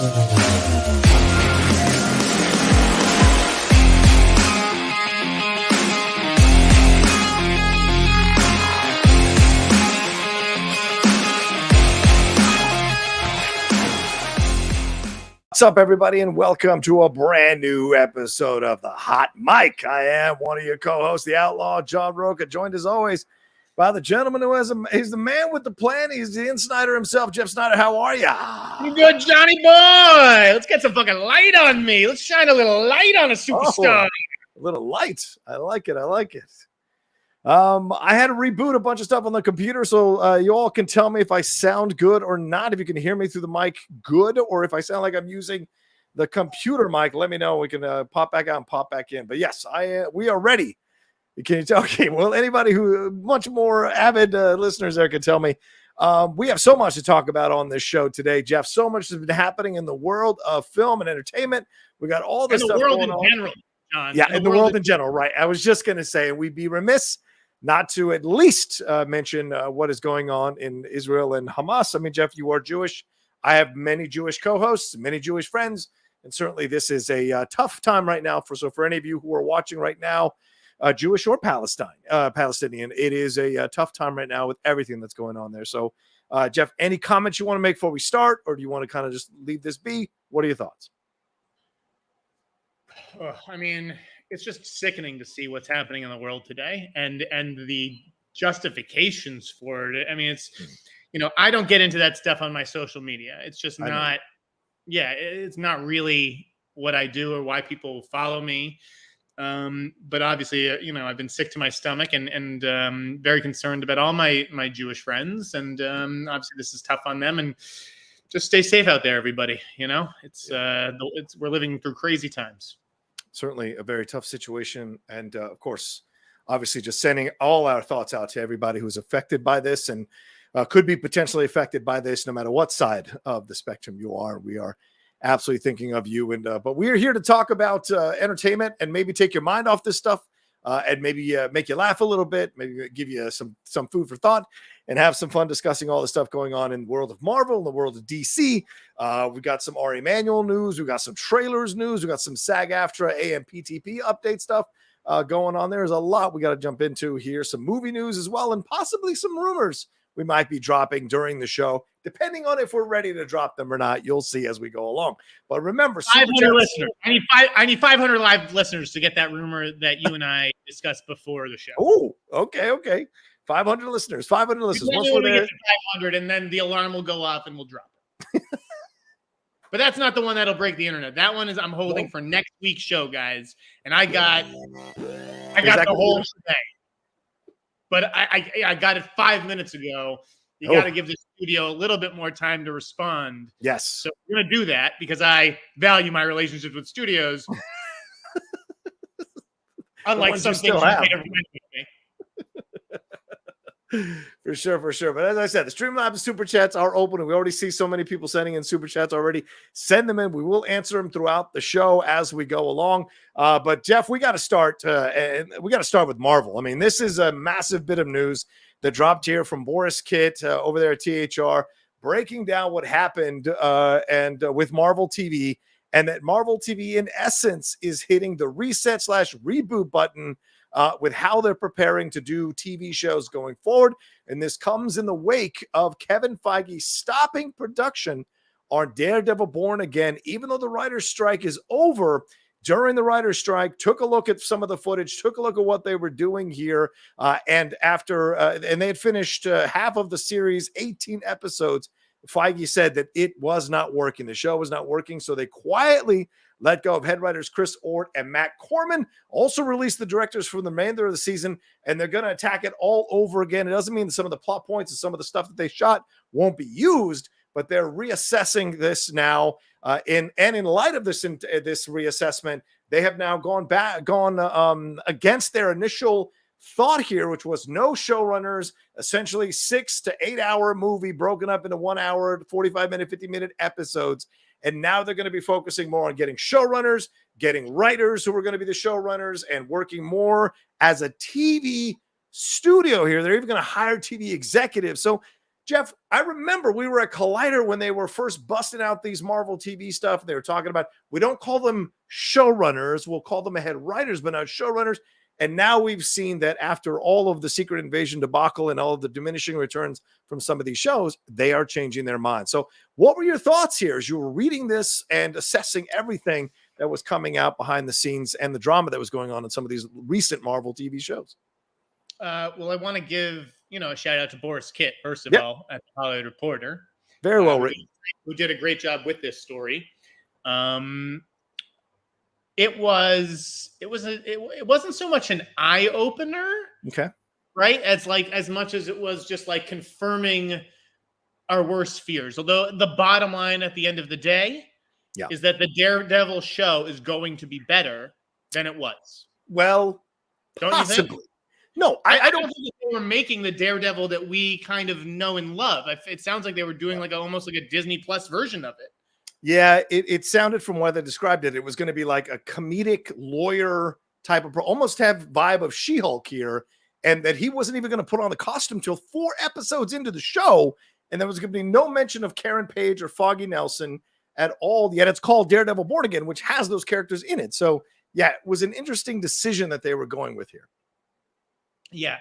What's up, everybody, and welcome to a brand new episode of The Hot Mic. I am one of your co-hosts, the Outlaw John Rocha, joined as always by the gentleman who he's the man with the plan. He's the Sneider himself. Jeff Sneider, how are you? I'm good, Johnny boy. Let's get some fucking light on me. Let's shine a little light on a superstar. A little light. I like it. I had to reboot a bunch of stuff on the computer, so you all can tell me if I sound good or not, if you can hear me through the mic good, or if I sound like I'm using the computer mic. Let me know. We can pop back out and pop back in. But yes, we are ready. Can you tell? Okay, well, anybody who much more avid listeners there can tell me. We have so much to talk about on this show today, Jeff. So much has been happening in the world of film and entertainment. We got all this stuff going on. General, John. Yeah, in the world in general, right? I was just going to say, we'd be remiss not to at least mention what is going on in Israel and Hamas. I mean, Jeff, you are Jewish. I have many Jewish co-hosts, many Jewish friends, and certainly this is a tough time right now. For any of you who are watching right now, Jewish or Palestinian, it is a tough time right now with everything that's going on there. So, Jeff, any comments you want to make before we start, or do you want to kind of just leave this be? What are your thoughts? I mean, it's just sickening to see what's happening in the world today and the justifications for it. I mean, it's, I don't get into that stuff on my social media. It's just not, it's not really what I do or why people follow me. But obviously, I've been sick to my stomach and very concerned about all my Jewish friends. And obviously this is tough on them, and just stay safe out there, everybody. We're living through crazy times. Certainly a very tough situation. And of course, obviously just sending all our thoughts out to everybody who's affected by this and could be potentially affected by this, no matter what side of the spectrum you are. We are absolutely thinking of you. And but we're here to talk about entertainment and maybe take your mind off this stuff and maybe make you laugh a little bit, maybe give you some food for thought, and have some fun discussing all the stuff going on in the world of Marvel, in the world of DC. We've got some Emanuel news. We've got some trailers news. We've got some SAG AFTRA AMPTP update stuff going on. There's a lot we got to jump into here. Some movie news as well, and possibly some rumors we might be dropping during the show, depending on if we're ready to drop them or not. You'll see as we go along. But remember, 500 listeners. I need 500 live listeners to get that rumor that you and I discussed before the show. Oh, okay. 500 listeners. 500 listeners. Once we're there, 500, and then the alarm will go off and we'll drop it. But that's not the one that'll break the internet. That one is I'm holding for next week's show, guys. And I got the whole thing. But I got it 5 minutes ago. You got to give the studio a little bit more time to respond. Yes. So we're going to do that because I value my relationships with studios. Unlike some things you may have with me. For sure. But as I said, the Streamlabs Super Chats are open, and we already see so many people sending in Super Chats already. Send them in. We will answer them throughout the show as we go along. But Jeff, we got to start, and we got to start with Marvel. I mean, this is a massive bit of news that dropped here from Borys Kit over there at THR, breaking down what happened and with Marvel TV, and that Marvel TV, in essence, is hitting the reset/reboot button with how they're preparing to do TV shows going forward. And this comes in the wake of Kevin Feige stopping production on Daredevil Born Again, even though the writer's strike is over. During the writer's strike, took a look at some of the footage, took a look at what they were doing here. And after, and they had finished half of the series, 18 episodes, Feige said that it was not working. The show was not working. So they quietly let go of head writers Chris Ord and Matt Corman, also released the directors for the remainder of the season, and they're going to attack it all over again. It doesn't mean that some of the plot points and some of the stuff that they shot won't be used, but they're reassessing this now. In light of this reassessment, they have now gone against their initial thought here, which was no showrunners, essentially 6 to 8 hour movie broken up into 1 hour, 45-minute, 50-minute episodes. And now they're going to be focusing more on getting showrunners, getting writers who are going to be the showrunners, and working more as a TV studio here. They're even going to hire TV executives. So Jeff, I remember we were at Collider when they were first busting out these Marvel TV stuff. They were talking about, we don't call them showrunners, we'll call them head writers, but not showrunners. And now we've seen that after all of the Secret Invasion debacle and all of the diminishing returns from some of these shows, they are changing their minds. So what were your thoughts here as you were reading this and assessing everything that was coming out behind the scenes and the drama that was going on in some of these recent Marvel TV shows? Well, I want to give, a shout out to Borys Kit, first of all, at the Hollywood Reporter. Very well written. Who did a great job with this story. It wasn't so much an eye opener, okay, right? As much as it was just like confirming our worst fears. Although the bottom line at the end of the day is that the Daredevil show is going to be better than it was. Well, don't possibly. You think? No, I don't think that they were making the Daredevil that we kind of know and love. It sounds like they were doing almost like a Disney Plus version of it. Yeah, it sounded from what they described it was going to be like a comedic lawyer type of, almost have vibe of She-Hulk here, and that he wasn't even going to put on the costume till 4 episodes into the show, and there was going to be no mention of Karen Page or Foggy Nelson at all. Yet it's called Daredevil Born Again, which has those characters in it. So yeah, it was an interesting decision that they were going with here. Yeah.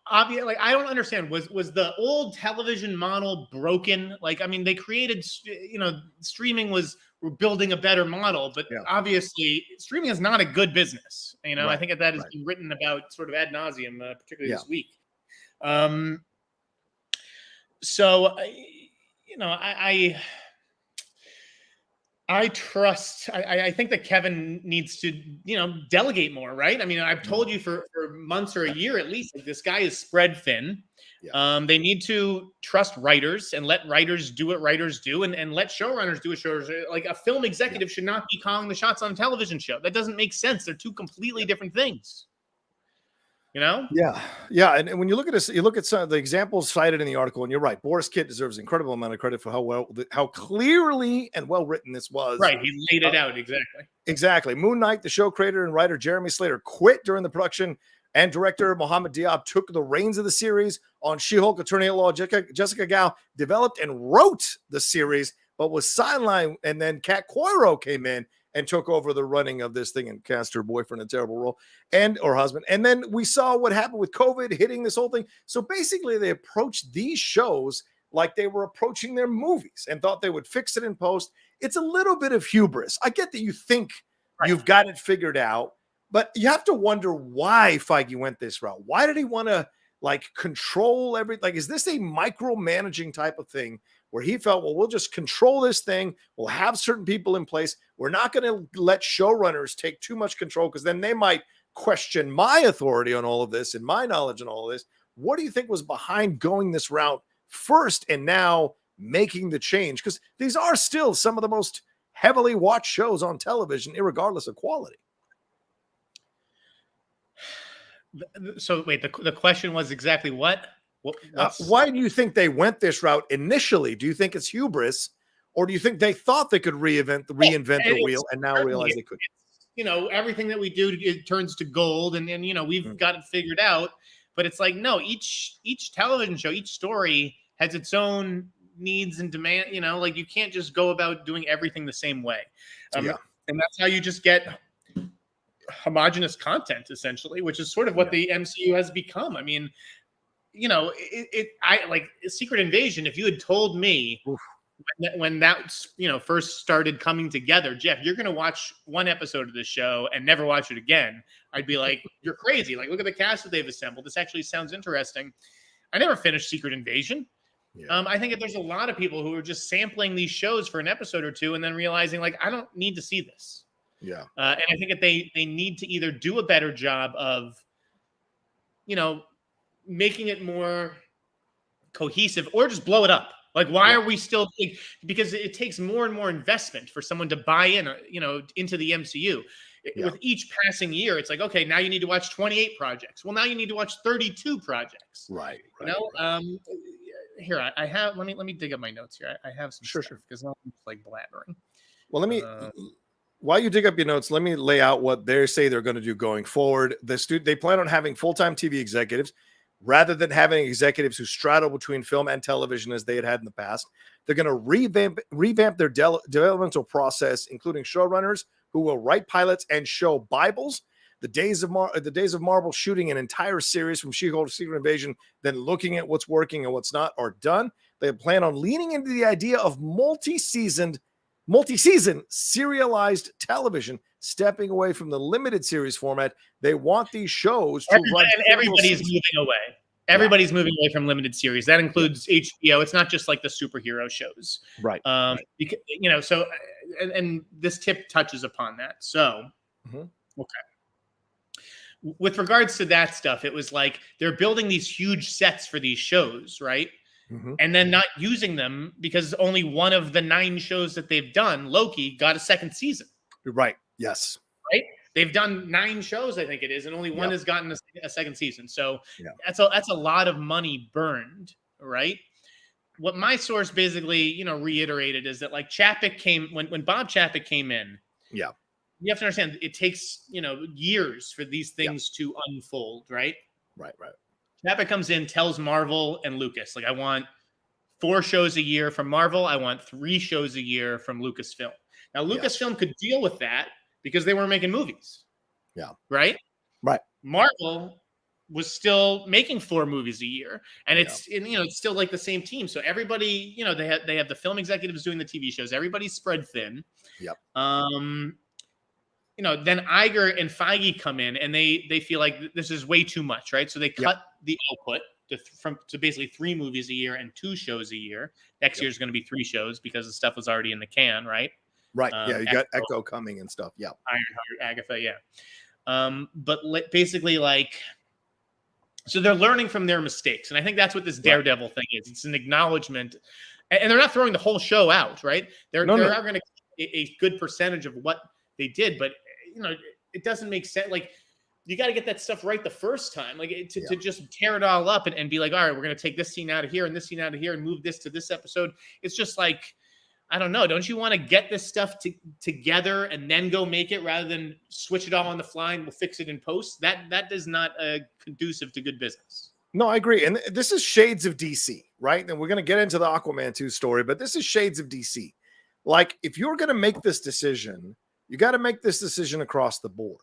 Obviously, I don't understand. Was the old television model broken? They created, streaming we're building a better model, but obviously streaming is not a good business. Right. I think that has been written about sort of ad nauseum, particularly this week. I trust. I think that Kevin needs to, delegate more, right? I've told you for months or a year at least, this guy is spread thin. Yeah. They need to trust writers and let writers do what writers do, and let showrunners do what showrunners do. Like a film executive should not be calling the shots on a television show. That doesn't make sense. They're two completely different things. Yeah. And when you look at this, you look at some of the examples cited in the article, and you're right. Borys Kit deserves an incredible amount of credit for how clearly and well written this was. Right, he laid it out exactly. Moon Knight, the show creator and writer Jeremy Slater, quit during the production, and director Mohammed Diab took the reins of the series. On She-Hulk, attorney at law Jessica Gao developed and wrote the series, but was sidelined. And then Kat Coiro came in and took over the running of this thing and cast her boyfriend in a terrible role or husband. And then we saw what happened with COVID hitting this whole thing. So basically they approached these shows like they were approaching their movies and thought they would fix it in post. It's a little bit of hubris. I get that you think you've got it figured out, but you have to wonder why Feige went this route. Why did he want to control everything? Is this a micromanaging type of thing where he felt, well, we'll just control this thing. We'll have certain people in place. We're not going to let showrunners take too much control because then they might question my authority on all of this and my knowledge on all of this. What do you think was behind going this route first and now making the change? Because these are still some of the most heavily watched shows on television, irregardless of quality. So wait, the question was exactly what? Why do you think they went this route initially? Do you think it's hubris, or do you think they thought they could reinvent the wheel and now realize they couldn't? Everything that we do, it turns to gold, and we've got it figured out. But it's no, each television show, each story has its own needs and demand. You can't just go about doing everything the same way. And that's how you just get homogenous content, essentially, which is sort of what the MCU has become. Secret Invasion, if you had told me when that first started coming together, Jeff, you're going to watch one episode of this show and never watch it again, I'd be like, you're crazy. Look at the cast that they've assembled. This actually sounds interesting. I never finished Secret Invasion. I think that there's a lot of people who are just sampling these shows for an episode or two and then realizing I don't need to see this. And I think that they need to either do a better job of making it more cohesive or just blow it up. Why are we still because it takes more and more investment for someone to buy in, into the MCU. With each passing year, it's okay, now you need to watch 28 projects. Well, now you need to watch 32 projects. Right. Here I have. Let me dig up my notes here. I have some stuff because I'm just blabbering. Well, let me. While you dig up your notes, let me lay out what they say they're going to do going forward. They plan on having full-time TV executives, rather than having executives who straddle between film and television as they had in the past. They're going to revamp their developmental process, including showrunners who will write pilots and show Bibles. The days of Marvel shooting an entire series from She-Hulk to Secret Invasion, then looking at what's working and what's not, are done. They plan on leaning into the idea of multi-season serialized television, stepping away from the limited series format. They want these shows to run. Everybody's moving away. Everybody's moving away from limited series. That includes HBO. It's not just like the superhero shows, right? Because, you know, so and this tip touches upon that. So, okay. With regards to that stuff, it was like they're building these huge sets for these shows, right? And then not using them because only one of the 9 shows that they've done, Loki, got a second season. Right. Yes. Right. They've done 9 shows, I think it is, and only one has gotten a second season. So that's a lot of money burned, right? What my source basically, you know, reiterated is that like Chapek came when Bob Chapek came in. Yeah. You have to understand it takes, you know, years for these things to unfold, right? Right. Chapek comes in, tells Marvel and Lucas, like, I want 4 shows a year from Marvel. I want 3 shows a year from Lucasfilm. Now, Lucasfilm could deal with that because they weren't making movies. Yeah. Right. Marvel was still making 4 movies a year, and it's you know, it's still like the same team. So everybody, you know, they have the film executives doing the TV shows. Everybody's spread thin. Yep. You know, then Iger and Feige come in, and they feel like this is way too much, right? So they cut the output to basically 3 movies a year and 2 shows a year. Next year is going to be 3 shows because the stuff was already in the can, right? Right. Yeah, you got Echo coming and stuff. Yeah. Ironheart, Agatha. Yeah. But basically, like, so they're learning from their mistakes, and I think that's what this Daredevil thing is. It's an acknowledgement, and they're not throwing the whole show out, right? They're going to a good percentage of what they did, but you know, it doesn't make sense. Like, you got to get that stuff right the first time, like to just tear it all up and be like, all right, we're going to take this scene out of here and this scene out of here and move this to this episode. It's just like, I don't know. Don't you want to get this stuff together and then go make it rather than switch it all on the fly and we'll fix it in post? That is not conducive to good business. No, I agree. And this is shades of DC, right? And we're going to get into the Aquaman 2 story, but this is shades of DC. Like, if you're going to make this decision, you got to make this decision across the board.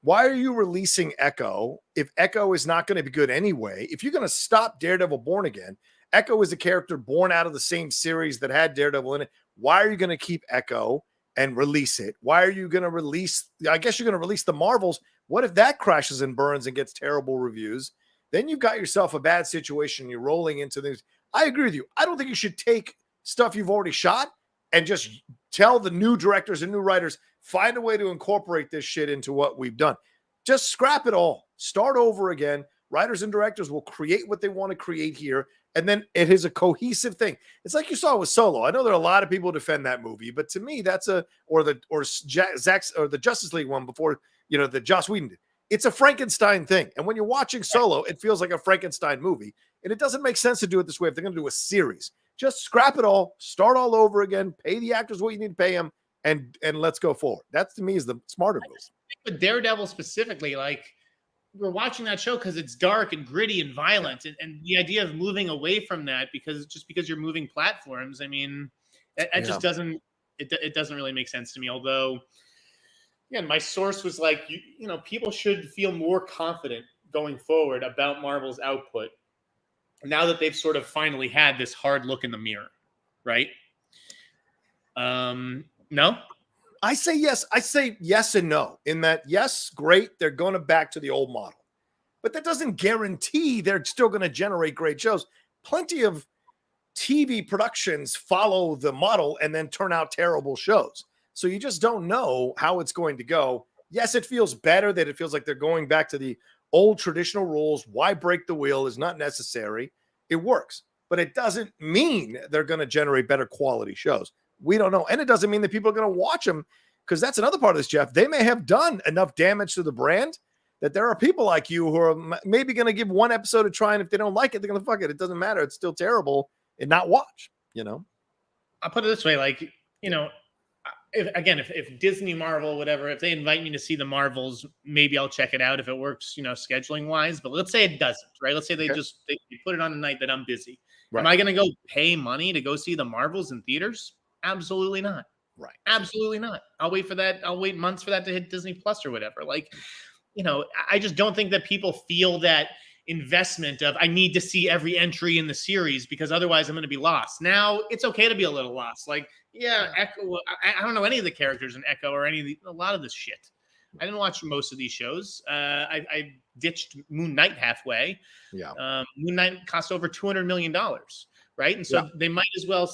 Why are you releasing Echo if Echo is not going to be good anyway? If you're going to stop Daredevil Born Again, Echo is a character born out of the same series that had Daredevil in it. Why are you going to keep Echo and release it? Why are you going to release, I guess you're going to release the Marvels. What if that crashes and burns and gets terrible reviews? Then you've got yourself a bad situation. You're rolling into things. I agree with you. I don't think you should take stuff you've already shot and just tell the new directors and new writers, find a way to incorporate this shit into what we've done. Just scrap it all. Start over again. Writers and directors will create what they want to create here. And then it is a cohesive thing. It's like you saw with Solo. I know there are a lot of people who defend that movie, but to me, that's the Justice League one before, you know, the Joss Whedon did. It's a Frankenstein thing. And when you're watching Solo, it feels like a Frankenstein movie. And it doesn't make sense to do it this way if they're going to do a series. Just scrap it all, start all over again, pay the actors what you need to pay them, and let's go forward. That, to me, is the smarter move. With Daredevil specifically, like, we're watching that show because it's dark and gritty and violent, and the idea of moving away from that because you're moving platforms, I mean, that just doesn't really make sense to me. Although, again, my source was like, you know, people should feel more confident going forward about Marvel's output now that they've sort of finally had this hard look in the mirror, right? No? I say yes. I say yes and no. In that, yes, great, they're going back to the old model. But that doesn't guarantee they're still going to generate great shows. Plenty of TV productions follow the model and then turn out terrible shows. So you just don't know how it's going to go. Yes, it feels better that it feels like they're going back to the old traditional rules. Why break the wheel is not necessary. It works. But it doesn't mean they're going to generate better quality shows. We don't know. And it doesn't mean that people are going to watch them, because that's another part of this, Jeff. They may have done enough damage to the brand that there are people like you who are maybe going to give one episode a try, and if they don't like it, they're going to fuck it. It doesn't matter. It's still terrible and not watch, you know? I'll put it this way. Like, you know, if Disney, Marvel, whatever, if they invite me to see the Marvels, maybe I'll check it out if it works, scheduling wise. But let's say it doesn't, right? Let's say they put it on a night that I'm busy. Right. Am I going to go pay money to go see the Marvels in theaters? Absolutely not. Right. Absolutely not. I'll wait for that. I'll wait months for that to hit Disney Plus or whatever. Like, I just don't think that people feel that investment of I need to see every entry in the series because otherwise I'm going to be lost. Now it's okay to be a little lost. Like, Echo. I don't know any of the characters in Echo or a lot of this shit. I didn't watch most of these shows. I ditched Moon Knight halfway. Yeah. Moon Knight cost over $200 million, right? And so they might as well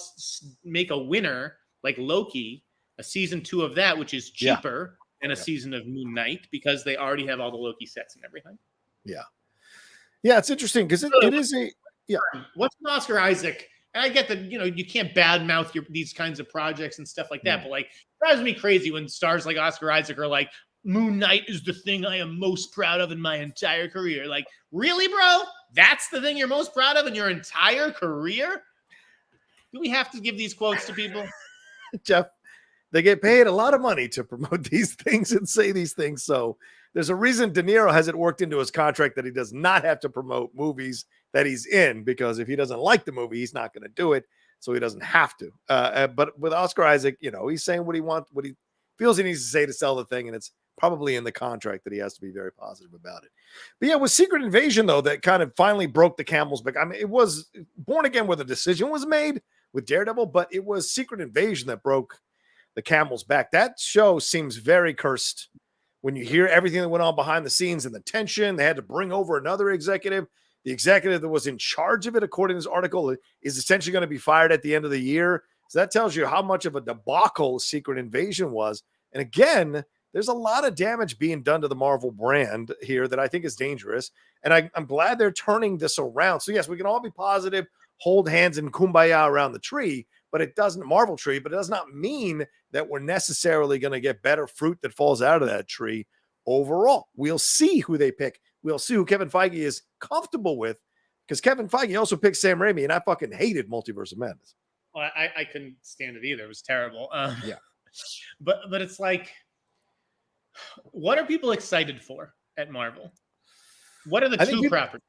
make a winner like Loki, a season 2 of that, which is cheaper than a season of Moon Knight because they already have all the Loki sets and everything. Yeah. Yeah, it's interesting because it is a What's an Oscar Isaac? And I get that you can't badmouth these kinds of projects and stuff like that, but like it drives me crazy when stars like Oscar Isaac are like, Moon Knight is the thing I am most proud of in my entire career. Like, really, bro? That's the thing you're most proud of in your entire career? Do we have to give these quotes to people? Jeff, they get paid a lot of money to promote these things and say these things. So there's a reason De Niro has it worked into his contract that he does not have to promote movies that he's in, because if he doesn't like the movie, he's not going to do it. So he doesn't have to. But with Oscar Isaac, he's saying what he wants, what he feels he needs to say to sell the thing. And it's probably in the contract that he has to be very positive about it. But yeah, with Secret Invasion, though, that kind of finally broke the camel's back. I mean, it was Born Again where the decision was made with Daredevil, but it was Secret Invasion that broke the camel's back. That show seems very cursed when you hear everything that went on behind the scenes and the tension. They had to bring over another executive. The executive that was in charge of it, according to this article, is essentially going to be fired at the end of the year. So that tells you how much of a debacle Secret Invasion was. And again, there's a lot of damage being done to the Marvel brand here that I think is dangerous. And I'm glad they're turning this around. So yes, we can all be positive, hold hands and kumbaya around the tree, but it doesn't Marvel tree, but it does not mean that we're necessarily going to get better fruit that falls out of that tree overall. We'll see who they pick. We'll see who Kevin Feige is comfortable with, because Kevin Feige also picked Sam Raimi, and I fucking hated Multiverse of Madness. Well, I couldn't stand it either. It was terrible. Yeah. But it's like, what are people excited for at Marvel? What are the two properties?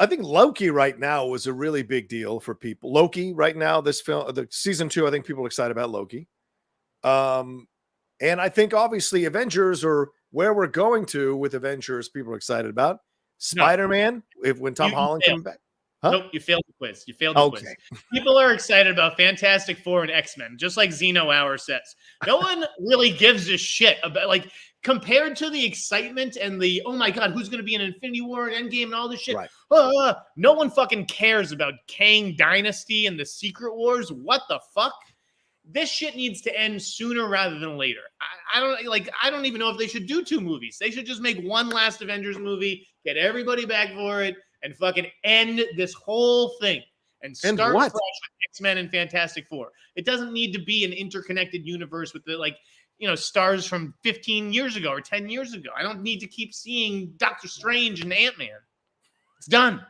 I think Loki right now was a really big deal for people. Loki right now, this film, the season 2, I think people are excited about Loki. And I think obviously Avengers, or where we're going to with Avengers, people are excited about. Spider-Man, when Tom Holland comes back. Huh? Nope, you failed the quiz. You failed the quiz. People are excited about Fantastic Four and X-Men, just like Zeno Hour says. No one really gives a shit about, like, compared to the excitement and the, oh my God, who's going to be in Infinity War and Endgame and all this shit. Right. No one fucking cares about Kang Dynasty and the Secret Wars. What the fuck? This shit needs to end sooner rather than later. I don't even know if they should do 2 movies. They should just make one last Avengers movie, get everybody back for it, and fucking end this whole thing and start fresh with X-Men and Fantastic Four. It doesn't need to be an interconnected universe with the, like, stars from 15 years ago or 10 years ago. I don't need to keep seeing Doctor Strange and Ant-Man. It's done.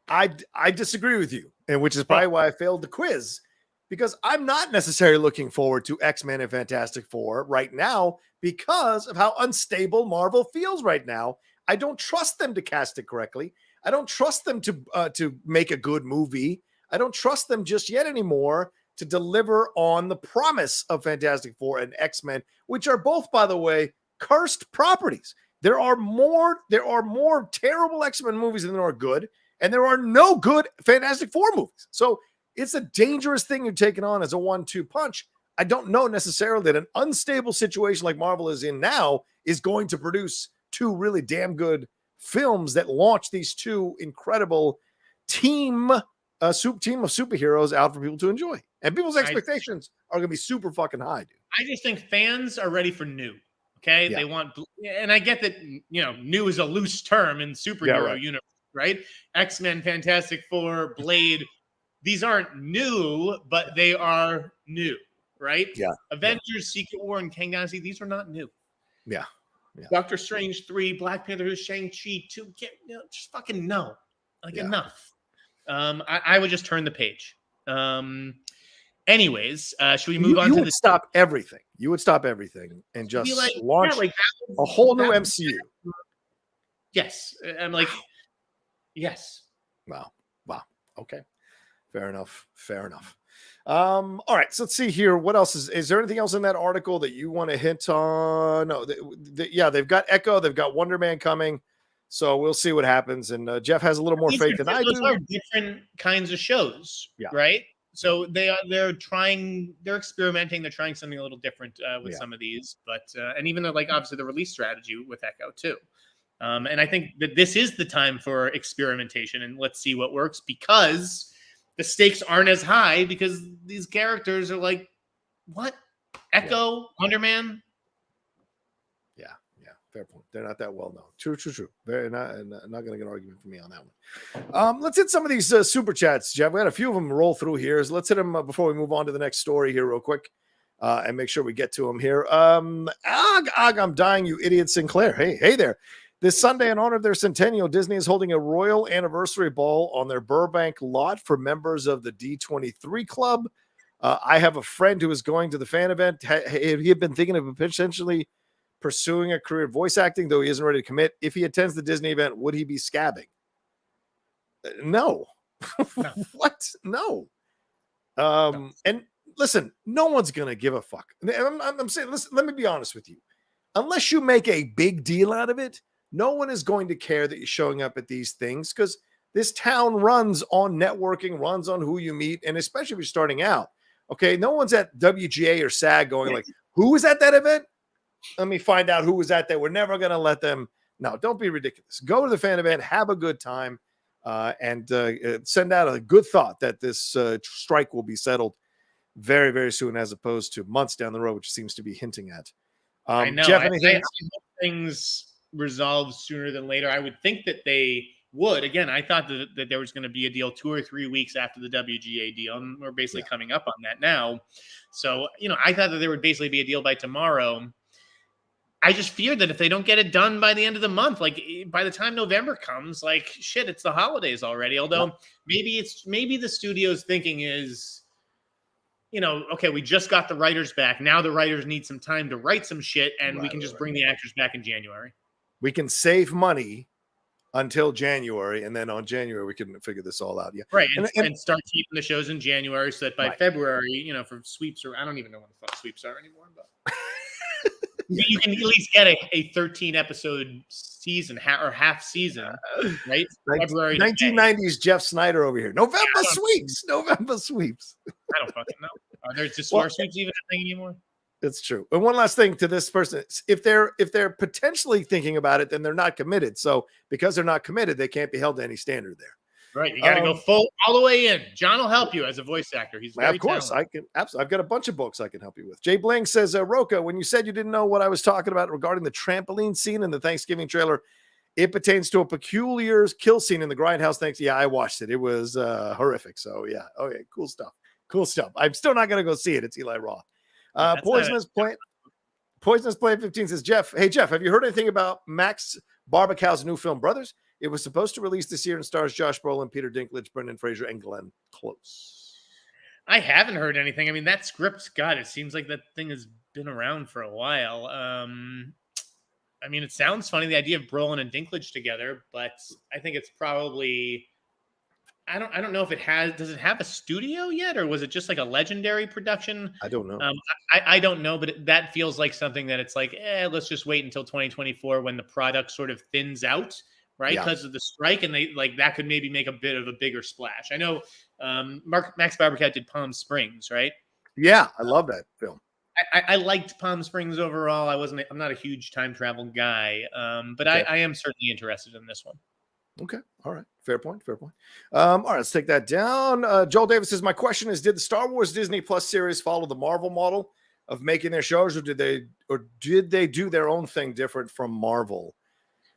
I disagree with you, and which is probably why I failed the quiz, because I'm not necessarily looking forward to X-Men and Fantastic Four right now because of how unstable Marvel feels right now. I don't trust them to cast it correctly. I don't trust them to make a good movie. I don't trust them just yet anymore to deliver on the promise of Fantastic Four and X-Men, which are both, by the way, cursed properties. There are more terrible X-Men movies than there are good, and there are no good Fantastic Four movies. So it's a dangerous thing you're taking on as a 1-2 punch. I don't know necessarily that an unstable situation like Marvel is in now is going to produce 2 really damn good films that launch these 2 incredible team of superheroes out for people to enjoy. And people's expectations are going to be super fucking high, dude. I just think fans are ready for new. Okay. Yeah. They want, and I get that, new is a loose term in superhero universe, right? X-Men, Fantastic Four, Blade. These aren't new, but they are new, right? Yeah. Avengers, Secret War, and Kang Dynasty, these are not new. Yeah. Doctor Strange 3, Black Panther, Shang-Chi 2, just fucking no. Enough. I would just turn the page. anyways, should we move on you to would the stop everything. You would stop everything and just like, launch yeah, like a whole new that- MCU. Yes, I'm like, yes. Wow. Okay. Fair enough. All right. So let's see here. What else is there anything else in that article that you want to hint on? No, yeah, they've got Echo, they've got Wonder Man coming. So we'll see what happens. And Jeff has a little more faith than I do. Those are different kinds of shows, right? So they're experimenting, they're trying something a little different with some of these, but and even like obviously the release strategy with Echo too. And I think that this is the time for experimentation, and let's see what works, because the stakes aren't as high because these characters are like, what? Echo, Wonder Man? Yeah. Fair point. They're not that well known. True. Very not going to get an argument from me on that one. Let's hit some of these super chats, Jeff. We had a few of them roll through here. So let's hit them before we move on to the next story here real quick. And make sure we get to them here. I'm dying, you idiot, Sinclair. Hey there. This Sunday, in honor of their centennial, Disney is holding a royal anniversary ball on their Burbank lot for members of the D23 Club. I have a friend who is going to the fan event. He had been thinking of potentially pursuing a career in voice acting, though he isn't ready to commit. If he attends the Disney event, would he be scabbing? No. What? No. And listen, no one's going to give a fuck. I'm saying, listen, let me be honest with you. Unless you make a big deal out of it, no one is going to care that you're showing up at these things, because this town runs on networking, runs on who you meet, and especially if you're starting out. Okay, no one's at WGA or SAG going like, who was at that event? Let me find out who was at that. We're never going to let them. No, don't be ridiculous. Go to the fan event, have a good time, and send out a good thought that this strike will be settled very, very soon, as opposed to months down the road, which seems to be hinting at. I know. Jeff, I anything? hope things resolved sooner than later. I would think that they would. Again, I thought that there was going to be a deal 2 or 3 weeks after the WGA deal, and we're basically coming up on that now. So, I thought that there would basically be a deal by tomorrow. I just fear that if they don't get it done by the end of the month, like by the time November comes, like shit, it's the holidays already. Although maybe the studio's thinking is, okay, we just got the writers back. Now the writers need some time to write some shit, and we can just bring the actors back in January. We can save money until January, and then on January we can figure this all out. Yeah, right, and start keeping the shows in January, so that by February, for sweeps, or I don't even know what the fuck sweeps are anymore, but you can at least get a 13 episode season or half season, right? February 1990s Jeff Sneider over here. November sweeps. I don't fucking know. Are there just smart sweeps even a thing anymore? It's true. And one last thing to this person: if they're potentially thinking about it, then they're not committed. So because they're not committed, they can't be held to any standard there. Right. You got to go full all the way in. John will help you as a voice actor. He's very of course talented. I can. Absolutely. I've got a bunch of books I can help you with. Jay Bling says, Rocha, when you said you didn't know what I was talking about regarding the trampoline scene in the Thanksgiving trailer, it pertains to a peculiar kill scene in the Grindhouse. Thanks. Yeah, I watched it. It was horrific. So yeah. Okay. Cool stuff. I'm still not going to go see it. It's Eli Roth. Poisonous Plant 15 says, Jeff, have you heard anything about Max Barbacow's new film, Brothers? It was supposed to release this year and stars Josh Brolin, Peter Dinklage, Brendan Fraser, and Glenn Close. I haven't heard anything. I mean, that script's it seems like that thing has been around for a while. I mean, it sounds funny, the idea of Brolin and Dinklage together, but I think it's probably... I don't know if does it have a studio yet, or was it just like a legendary production? I don't know. I don't know, but that feels like something that it's like, let's just wait until 2024 when the product sort of thins out, right? Because of the strike, and they that could maybe make a bit of a bigger splash. I know Max Barbacow did Palm Springs, right? Yeah, I love that film. I liked Palm Springs overall. I'm not a huge time travel guy, but I am certainly interested in this one. Okay. All right. Fair point. All right. Let's take that down. Joel Davis says, my question is, did the Star Wars Disney Plus series follow the Marvel model of making their shows, or did they do their own thing different from Marvel?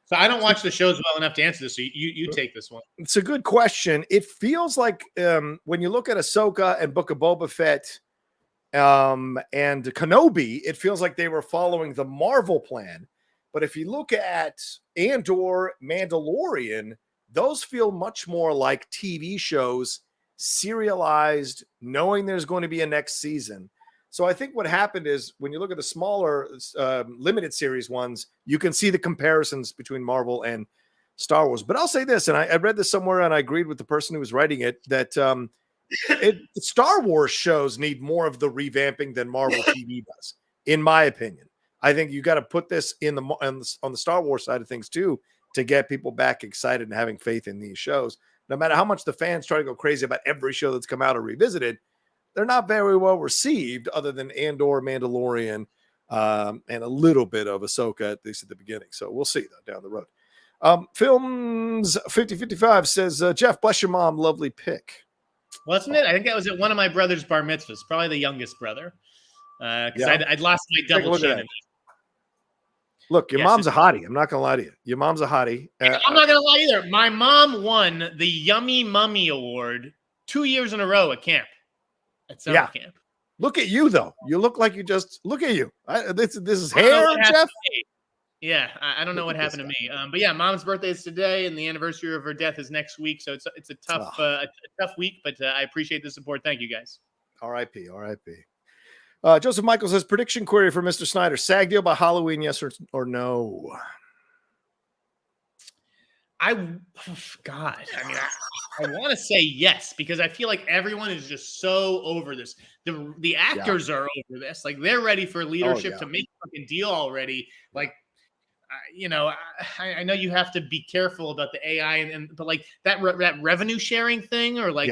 So I don't watch the shows well enough to answer this. So you take this one. It's a good question. It feels like when you look at Ahsoka and Book of Boba Fett and Kenobi, it feels like they were following the Marvel plan. But if you look at Andor, Mandalorian, those feel much more like TV shows serialized, knowing there's going to be a next season. So I think what happened is when you look at the smaller limited series ones, you can see the comparisons between Marvel and Star Wars. But I'll say this, and I read this somewhere and I agreed with the person who was writing it, that Star Wars shows need more of the revamping than Marvel TV does, in my opinion. I think you got to put this in on the Star Wars side of things too, to get people back excited and having faith in these shows. No matter how much the fans try to go crazy about every show that's come out or revisited, they're not very well received other than Andor, Mandalorian, and a little bit of Ahsoka, at least at the beginning. So we'll see that down the road. Films 5055 says, Jeff, bless your mom. Lovely pick. Wasn't it? I think that was at one of my brother's bar mitzvahs, probably the youngest brother. Because I'd lost my double chin. Look, your mom's a hottie. I'm not going to lie to you. Your mom's a hottie. I'm not going to lie either. My mom won the Yummy Mummy Award 2 years in a row at camp. At summer camp. Look at you, though. You look like you just look at you. This is hair, Jeff. Yeah, I don't know what happened to me. But yeah, mom's birthday is today, and the anniversary of her death is next week. So it's a tough week, but I appreciate the support. Thank you, guys. R.I.P. R.I.P. Joseph Michael says, prediction query for Mr. Sneider. SAG deal by Halloween, yes or no? I mean, I want to say yes, because I feel like everyone is just so over this. The actors are over this. Like, they're ready for leadership to make a fucking deal already. Like, I know you have to be careful about the AI, but like that revenue sharing thing, or like,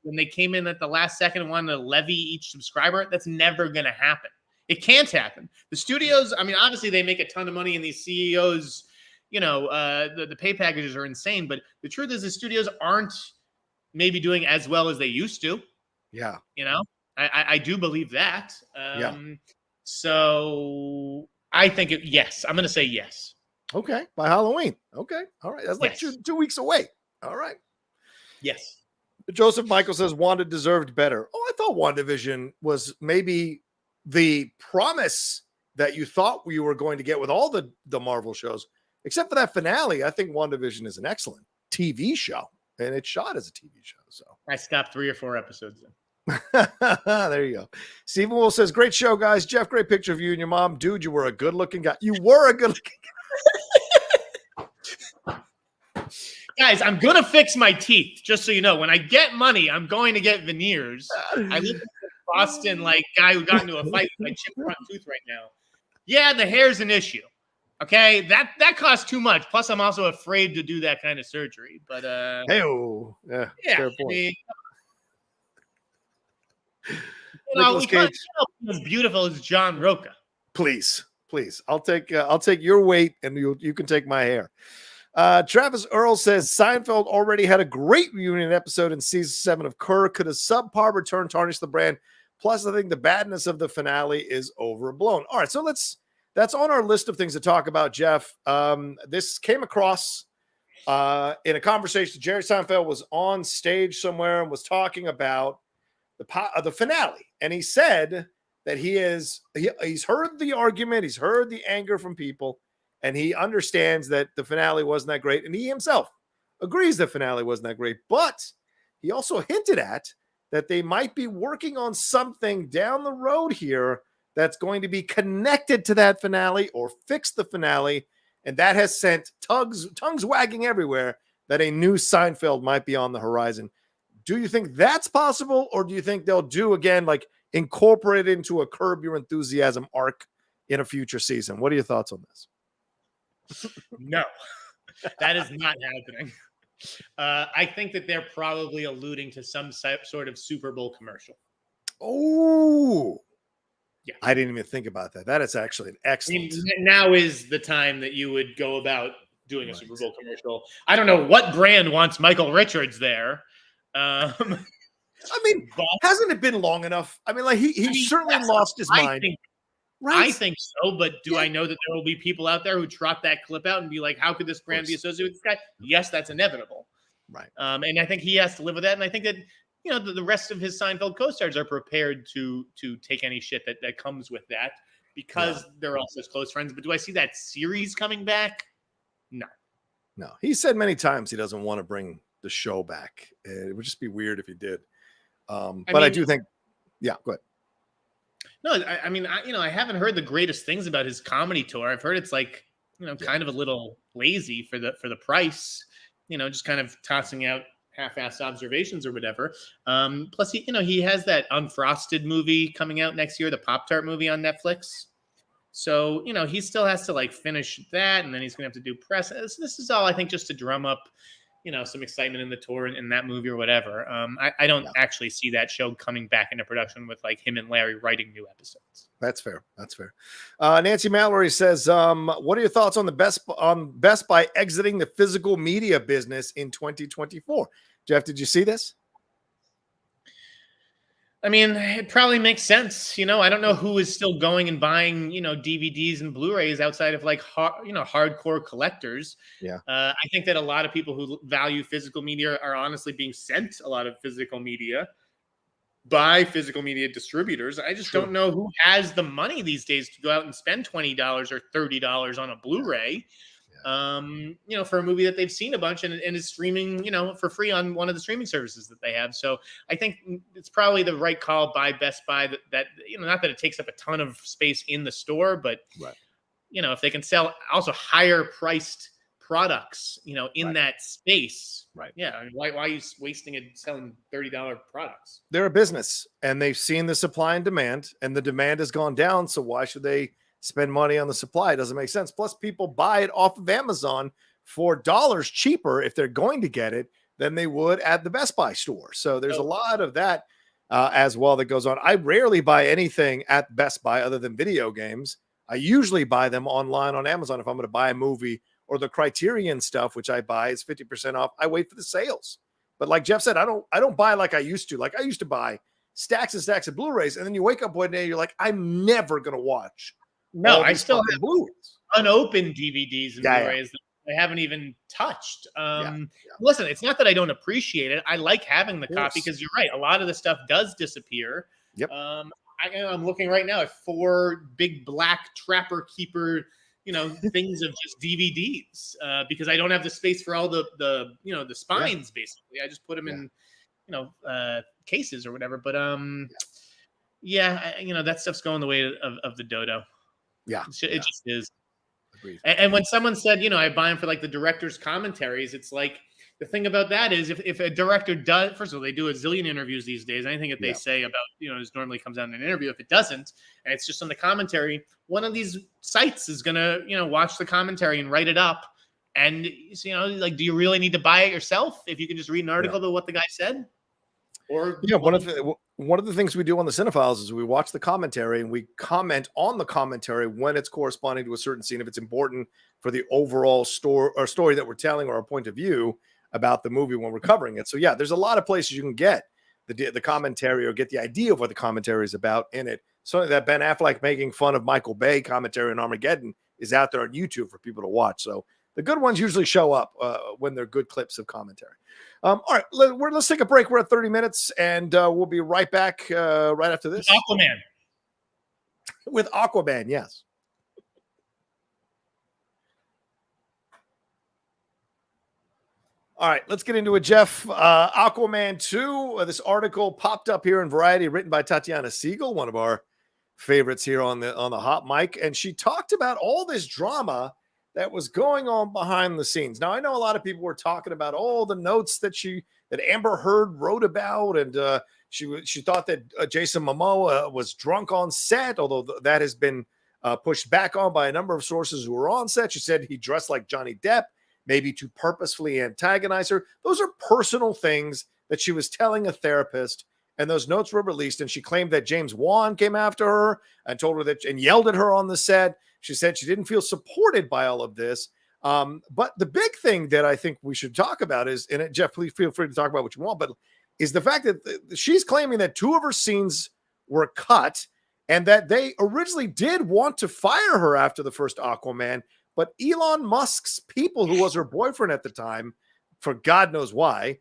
when they came in at the last second and wanted to levy each subscriber, that's never going to happen. It can't happen. The studios, I mean, obviously they make a ton of money, and these CEOs, the pay packages are insane, but the truth is the studios aren't maybe doing as well as they used to. Yeah. I do believe that. So I think yes. I'm going to say yes. Okay. By Halloween. Okay. All right. That's like 2 weeks away. All right. Yes. Joseph Michael says Wanda deserved better. Oh, I thought WandaVision was maybe the promise that you thought we were going to get with all the Marvel shows. Except for that finale, I think WandaVision is an excellent TV show, and it's shot as a TV show. So I stopped 3 or 4 episodes in. There you go. Stephen Will says, great show, guys. Jeff, great picture of you and your mom. Dude, you were a good-looking guy. You were a good-looking guy. Guys, I'm going to fix my teeth, just so you know. When I get money, I'm going to get veneers. I look like a Boston guy who got into a fight with my chipped front tooth right now. Yeah, the hair's an issue. Okay, that costs too much. Plus, I'm also afraid to do that kind of surgery. But yeah, fair point. We can't be as beautiful as John Rocha. Please, I'll take your weight, and you can take my hair. Travis Earl says Seinfeld already had a great reunion episode in season 7 of Kerr. Could a subpar return tarnish the brand? Plus, I think the badness of the finale is overblown. All right, so that's on our list of things to talk about, Jeff. This came across in a conversation. Jerry Seinfeld was on stage somewhere and was talking about the finale. And he said that he's heard the argument, he's heard the anger from people, and he understands that the finale wasn't that great. And he himself agrees the finale wasn't that great. But he also hinted at that they might be working on something down the road here that's going to be connected to that finale or fix the finale. And that has sent tongues wagging everywhere that a new Seinfeld might be on the horizon. Do you think that's possible? Or do you think they'll do again, like incorporate it into a Curb Your Enthusiasm arc in a future season? What are your thoughts on this? No, that is not happening. I think that they're probably alluding to some sort of Super Bowl commercial. Oh, yeah. I didn't even think about that. That is actually an excellent. I mean, now is the time that you would go about doing a Super Bowl commercial. I don't know what brand wants Michael Richards there. I mean, hasn't it been long enough? I mean, like he certainly lost his mind. I think so, but do I know that there will be people out there who trot that clip out and be like, how could this brand be associated with this guy? Yes, that's inevitable. Right. And I think he has to live with that. And I think that, the rest of his Seinfeld co-stars are prepared to take any shit that comes with that because they're all such close friends. But do I see that series coming back? No. He said many times he doesn't want to bring the show back. It would just be weird if he did. I I do think, yeah, go ahead. No, I haven't heard the greatest things about his comedy tour. I've heard it's like, kind of a little lazy for the price, just kind of tossing out half-assed observations or whatever. Plus, he has that Unfrosted movie coming out next year, the Pop-Tart movie on Netflix. So, he still has to like finish that, and then he's going to have to do press. This is all, I think, just to drum up, some excitement in the tour and in that movie or whatever. I don't actually see that show coming back into production with like him and Larry writing new episodes. That's fair. That's fair. Nancy Mallory says, what are your thoughts on Best Buy exiting the physical media business in 2024? Jeff, did you see this? I mean, it probably makes sense. I don't know who is still going and buying, DVDs and Blu-rays outside of like, hardcore collectors. Yeah. I think that a lot of people who value physical media are honestly being sent a lot of physical media by physical media distributors. I just don't know who has the money these days to go out and spend $20 or $30 on a Blu-ray. For a movie that they've seen a bunch and is streaming, for free on one of the streaming services that they have. So I think it's probably the right call by Best Buy that not that it takes up a ton of space in the store, but, if they can sell also higher priced products, in that space. Right. Yeah. I mean, why are you wasting it selling $30 products? They're a business and they've seen the supply and demand, and the demand has gone down. So why should they spend money on the supply? It doesn't make sense. Plus, people buy it off of Amazon for dollars cheaper if they're going to get it than they would at the Best Buy store. So there's a lot of that as well that goes on. I rarely buy anything at Best Buy other than video games. I usually buy them online on Amazon. If I'm going to buy a movie or the Criterion stuff, which I buy is 50% off, I wait for the sales. But like Jeff said, I don't buy like I used to. Like I used to buy stacks and stacks of Blu-rays, and then you wake up one day and you're like, I'm never going to watch. No, I still have Blu-rays. unopened DVDs and Blu-rays that I haven't even touched. Listen, it's not that I don't appreciate it. I like having the copy because you're right. A lot of the stuff does disappear. Yep. I'm looking right now at 4 big black Trapper Keeper, things of just DVDs because I don't have the space for all the spines. Basically, I just put them in, cases or whatever. But that stuff's going the way of the dodo. Yeah, it just is. And when someone said, I buy them for like the director's commentaries, it's like the thing about that is if a director does, first of all, they do a zillion interviews these days. Anything that they say about, is normally comes out in an interview. If it doesn't, and it's just on the commentary, one of these sites is going to, watch the commentary and write it up. And, like, do you really need to buy it yourself if you can just read an article about what the guy said? Or one of the things we do on the Cinephiles is we watch the commentary and we comment on the commentary when it's corresponding to a certain scene, if it's important for the overall story that we're telling or our point of view about the movie when we're covering it. So yeah, there's a lot of places you can get the commentary or get the idea of what the commentary is about in it. Something that Ben Affleck making fun of Michael Bay commentary on Armageddon is out there on YouTube for people to watch. So the good ones usually show up when they're good clips of commentary. All right, let's take a break. We're at 30 minutes, and we'll be right back right after this. Aquaman. With Aquaman, yes. All right, let's get into it, Jeff. Aquaman 2. This article popped up here in Variety, written by Tatiana Siegel, one of our favorites here on the hot mic, and she talked about all this drama that was going on behind the scenes. Now, I know a lot of people were talking about all the notes that Amber Heard wrote about, and she thought that Jason Momoa was drunk on set, although that has been pushed back on by a number of sources who were on set. She said he dressed like Johnny Depp, maybe to purposefully antagonize her. Those are personal things that she was telling a therapist, and those notes were released, and she claimed that James Wan came after her and told her that and yelled at her on the set. She said she didn't feel supported by all of this. But the big thing that I think we should talk about is, and Jeff, please feel free to talk about what you want, but is the fact that she's claiming that 2 of her scenes were cut and that they originally did want to fire her after the first Aquaman, but Elon Musk's people, who was her boyfriend at the time, for God knows why,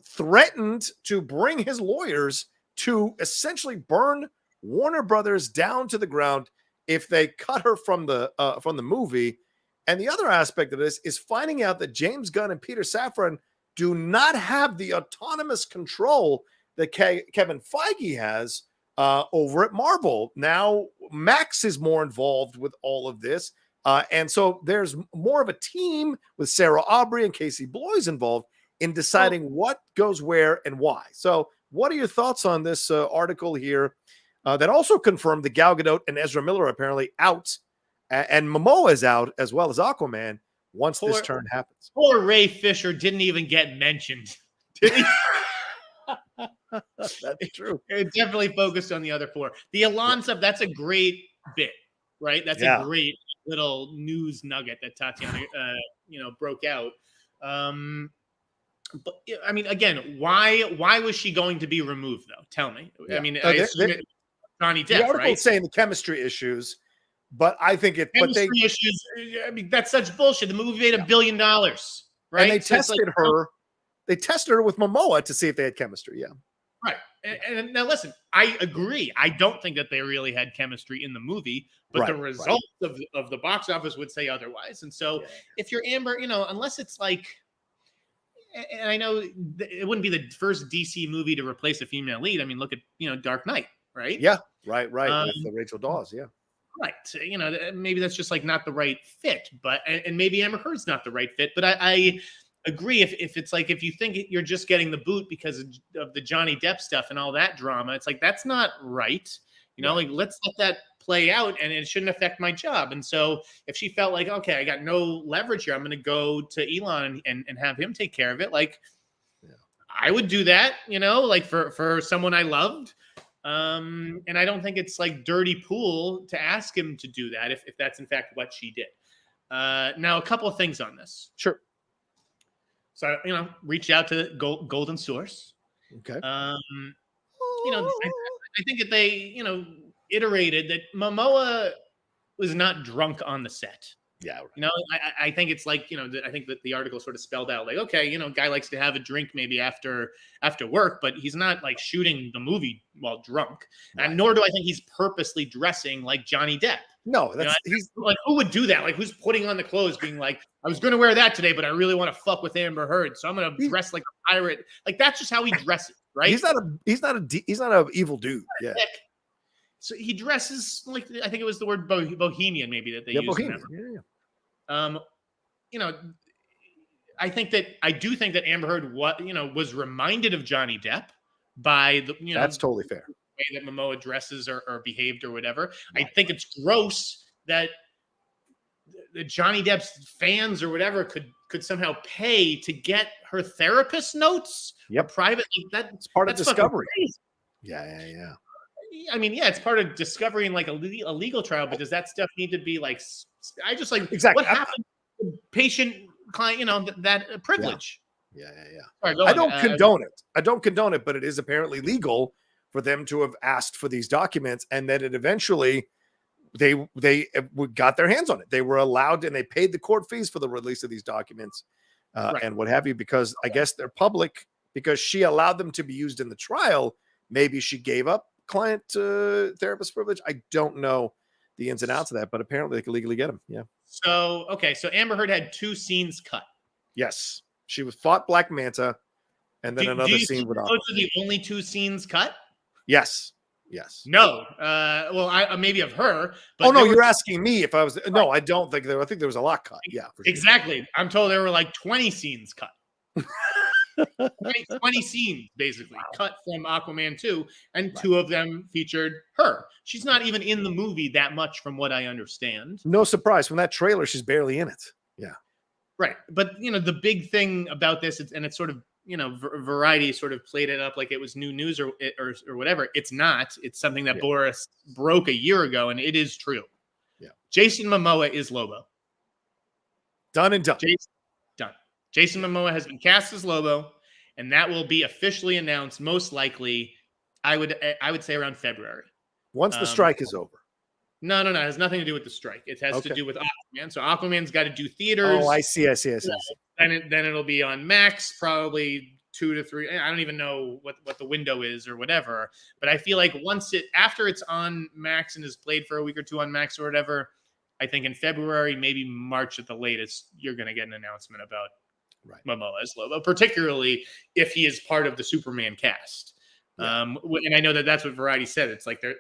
threatened to bring his lawyers to essentially burn Warner Brothers down to the ground if they cut her from the movie. And the other aspect of this is finding out that James Gunn and Peter Safran do not have the autonomous control that Kevin Feige has over at Marvel. Now, Max is more involved with all of this. And so there's more of a team with Sarah Aubrey and Casey Bloys involved in deciding what goes where and why. So what are your thoughts on this article here that also confirmed that Gal Gadot and Ezra Miller are apparently out, and Momoa is out as well as Aquaman once this turn happens? Poor Ray Fisher didn't even get mentioned. Did he? That's true. It definitely focused on the other four. The Elon stuff, that's a great bit, right? That's a great little news nugget that Tatiana, broke out. But I mean, again, why was she going to be removed, though? Tell me. Yeah. I mean, I assume it's Johnny Depp, the article's right? saying the chemistry issues, but I think it. Chemistry issues. I mean, that's such bullshit. The movie made $1 billion, right? And they tested her. They tested her with Momoa to see if they had chemistry. Yeah. Right. And now listen, I agree. I don't think that they really had chemistry in the movie, but the results of the box office would say otherwise. And so if you're Amber, unless it's like, and I know it wouldn't be the first DC movie to replace a female lead. I mean, look at, Dark Knight, right? Yeah. Right. With Rachel Dawes. Yeah. Right. Maybe that's just like not the right fit, but, and maybe Amber Heard's not the right fit, but I agree. If it's like, if you think you're just getting the boot because of the Johnny Depp stuff and all that drama, it's like, that's not right. Like, let's let that play out and it shouldn't affect my job. And so if she felt like, okay, I got no leverage here, I'm going to go to Elon and have him take care of it. Like, I would do that, like for someone I loved. And I don't think it's like dirty pool to ask him to do that if that's in fact what she did. Now, a couple of things on this. Sure. So, reached out to Golden Source. Okay. I think that they, iterated that Momoa was not drunk on the set. Yeah. I think it's like, I think that the article sort of spelled out like, okay, guy likes to have a drink maybe after work, but he's not like shooting the movie while drunk. Right. And nor do I think he's purposely dressing like Johnny Depp. No, he's like, who would do that? Like, who's putting on the clothes being like, I was going to wear that today, but I really want to fuck with Amber Heard, so I'm going to dress like a pirate. Like, that's just how he dresses, right? He's not an evil dude. Yeah. So he dresses like, I think it was the word bohemian, maybe, that they used. Bohemian. Yeah. I do think that Amber Heard was reminded of Johnny Depp by the that's totally fair. Way that Momoa dresses or behaved or whatever. Right. I think it's gross that the Johnny Depp's fans or whatever could somehow pay to get her therapist notes. Yep. Privately. That's part of discovery. Yeah. I mean, it's part of discovering like a legal trial, but does that stuff need to be like, I just like, exactly. What happened to patient client, that privilege? Yeah. Right, I don't condone it. I don't condone it, but it is apparently legal for them to have asked for these documents, and that it eventually they got their hands on it. They were allowed, and they paid the court fees for the release of these documents and what have you, because I guess they're public, because she allowed them to be used in the trial. Maybe she gave up client therapist privilege. I don't know the ins and outs of that, but apparently they can legally get them. Yeah. So Amber Heard had 2 scenes cut. Yes. She fought Black Manta, and then another scene with those are the only 2 scenes cut? Yes. No. Well, I maybe of her. But you're asking me if I was. No, I don't think there. I think there was a lot cut. Yeah, for sure. Exactly. I'm told there were like 20 scenes cut. 20 scenes basically cut from Aquaman 2, and 2 of them featured her. She's not even in the movie that much, from what I understand. No surprise from that trailer; she's barely in it. Yeah, right. But the big thing about this, and it's sort of Variety sort of played it up like it was new news or whatever. It's not. It's something that Borys broke a year ago, and it is true. Yeah, Jason Momoa is Lobo. Done and done. Done. Jason Momoa has been cast as Lobo, and that will be officially announced most likely, I would say, around February. Once the strike is over. No. It has nothing to do with the strike. It has to do with Aquaman. So Aquaman's got to do theaters. Oh, I see. Then it'll be on Max, probably 2 to 3. I don't even know what the window is or whatever. But I feel like after it's on Max and is played for a week or 2 on Max or whatever, I think in February, maybe March at the latest, you're going to get an announcement about Momoa as Lobo, particularly if he is part of the Superman cast. Yeah. And I know that's what Variety said. It's like they're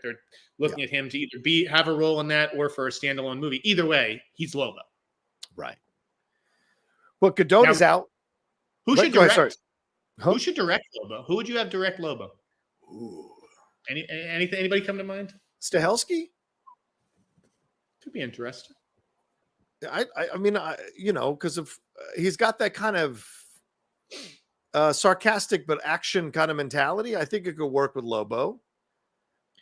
looking at him to either have a role in that or for a standalone movie. Either way, he's Lobo. Right. Well, Gadot is out. Who should direct? Who should direct Lobo? Who would you have direct Lobo? Ooh. Anybody come to mind? Stahelski? Could be interesting. I mean, because of he's got that kind of sarcastic but action kind of mentality. I think it could work with Lobo.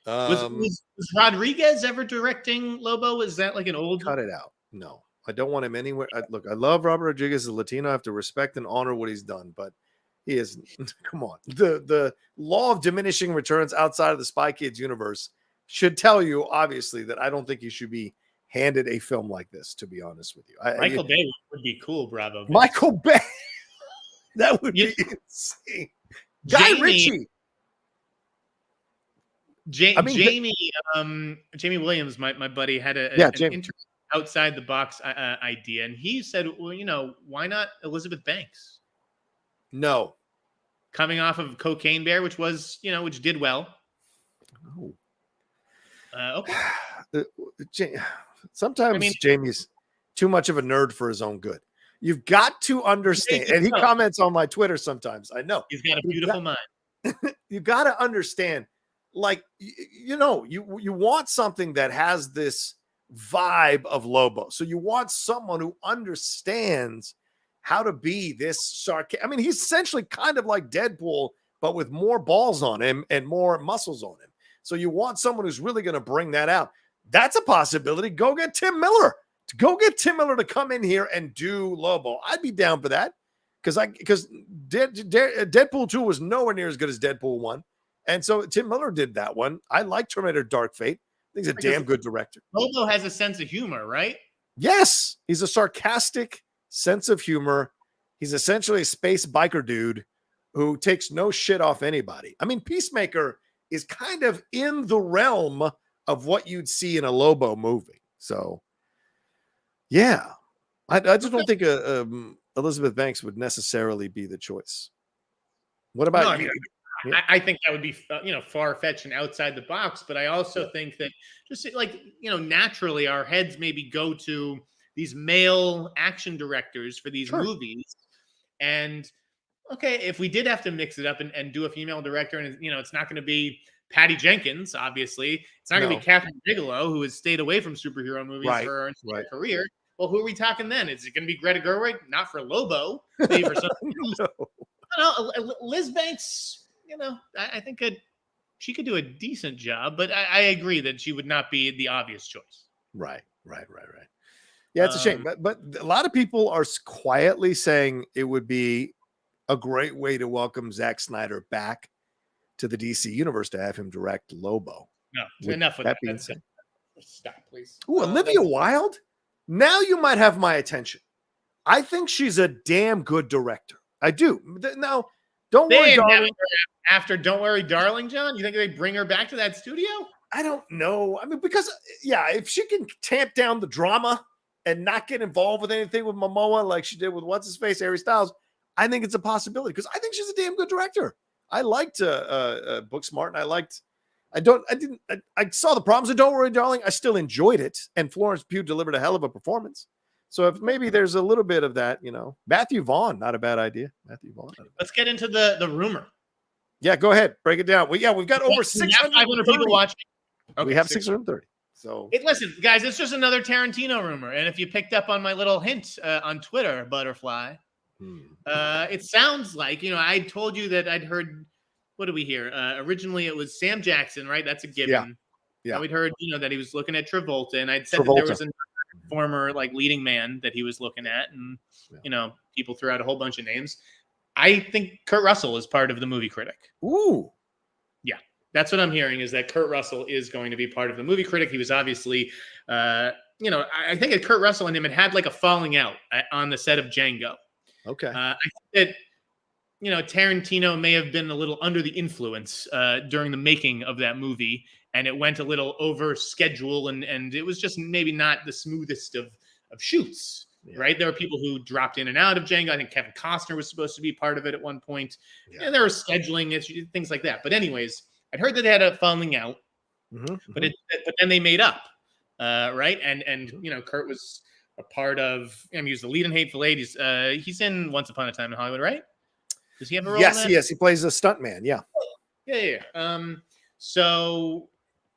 Was Rodriguez ever directing Lobo? Is that like an old? Cut it out. No, I don't want him anywhere. Look, I love Robert Rodriguez as a Latino. I have to respect and honor what he's done, but he is. Come on, the law of diminishing returns outside of the Spy Kids universe should tell you, obviously, that I don't think he should be handed a film like this, to be honest with you. Michael Bay would be cool, Bravo. Michael Bay. That would be insane. Guy Ritchie. Jamie Williams, my buddy, had an interesting outside the box idea. And he said, well, why not Elizabeth Banks? No. Coming off of Cocaine Bear, which did well. Oh. Okay. Sometimes Jamie's too much of a nerd for his own good. You've got to understand, and he comments on my Twitter sometimes. I know he's got a beautiful mind. You got to understand, like you want something that has this vibe of Lobo. So you want someone who understands how to be this sarcastic. I mean, he's essentially kind of like Deadpool, but with more balls on him and more muscles on him. So you want someone who's really going to bring that out. That's a possibility. Go get Tim Miller. Go get Tim Miller to come in here and do Lobo. I'd be down for that because Deadpool 2 was nowhere near as good as Deadpool 1. And so Tim Miller did that one. I like Terminator Dark Fate. I think he's a damn good director. Lobo has a sense of humor, right? Yes. He's a sarcastic sense of humor. He's essentially a space biker dude who takes no shit off anybody. I mean, Peacemaker is kind of in the realm of what you'd see in a Lobo movie. So, yeah, I just don't think Elizabeth Banks would necessarily be the choice. What about you? I think that would be, far-fetched and outside the box. But I also think that just like, naturally our heads maybe go to these male action directors for these movies. And okay, if we did have to mix it up and do a female director, and it's not going to be Patty Jenkins, obviously. It's not going to be Catherine Bigelow, who has stayed away from superhero movies for her entire career. Well, who are we talking then? Is it going to be Greta Gerwig? Not for Lobo, maybe for something else. No, Liz Banks, I think she could do a decent job, but I agree that she would not be the obvious choice. Right. Yeah, it's a shame. But a lot of people are quietly saying it would be a great way to welcome Zack Snyder back to the DC universe to have him direct Lobo. No, enough with that. Stop, please. Ooh, Olivia Wilde? Now you might have my attention. I think she's a damn good director. I do. Now, don't worry, darling. After Don't Worry, Darling, John, you think they bring her back to that studio? I don't know. I mean, because, if she can tamp down the drama and not get involved with anything with Momoa like she did with What's-His-Face, Harry Styles, I think it's a possibility because I think she's a damn good director. I liked Booksmart, and I saw the problems of Don't Worry, Darling. I still enjoyed it, and Florence Pugh delivered a hell of a performance. So if maybe there's a little bit of that, Matthew Vaughn, not a bad idea. Matthew Vaughn. Let's get into the rumor. Yeah, go ahead, break it down. We've got over 600 people watching. Okay, we have 630. So listen, guys, it's just another Tarantino rumor, and if you picked up on my little hint on Twitter, Butterfly. It sounds like, I told you that I'd heard, what did we hear? Originally it was Sam Jackson, right? That's a given. Yeah. We'd heard, that he was looking at Travolta, and I'd said that there was a former leading man that he was looking at, and people threw out a whole bunch of names. I think Kurt Russell is part of the movie Critic. Ooh. Yeah. That's what I'm hearing, is that Kurt Russell is going to be part of the movie Critic. He was obviously, I think that Kurt Russell and him had a falling out on the set of Django. Okay. I think that, Tarantino may have been a little under the influence during the making of that movie, and it went a little over schedule, and it was just maybe not the smoothest of shoots. right? There were people who dropped in and out of Django. I think Kevin Costner was supposed to be part of it at one point. And there were scheduling issues, things like that. But anyways, I'd heard that they had a falling out, but then they made up, right? And you know, Kurt was a part of. I mean, he was the lead in Hateful Eight. He's in Once Upon a Time in Hollywood, right? Does he have a role? Yes, he plays a stuntman. Yeah. So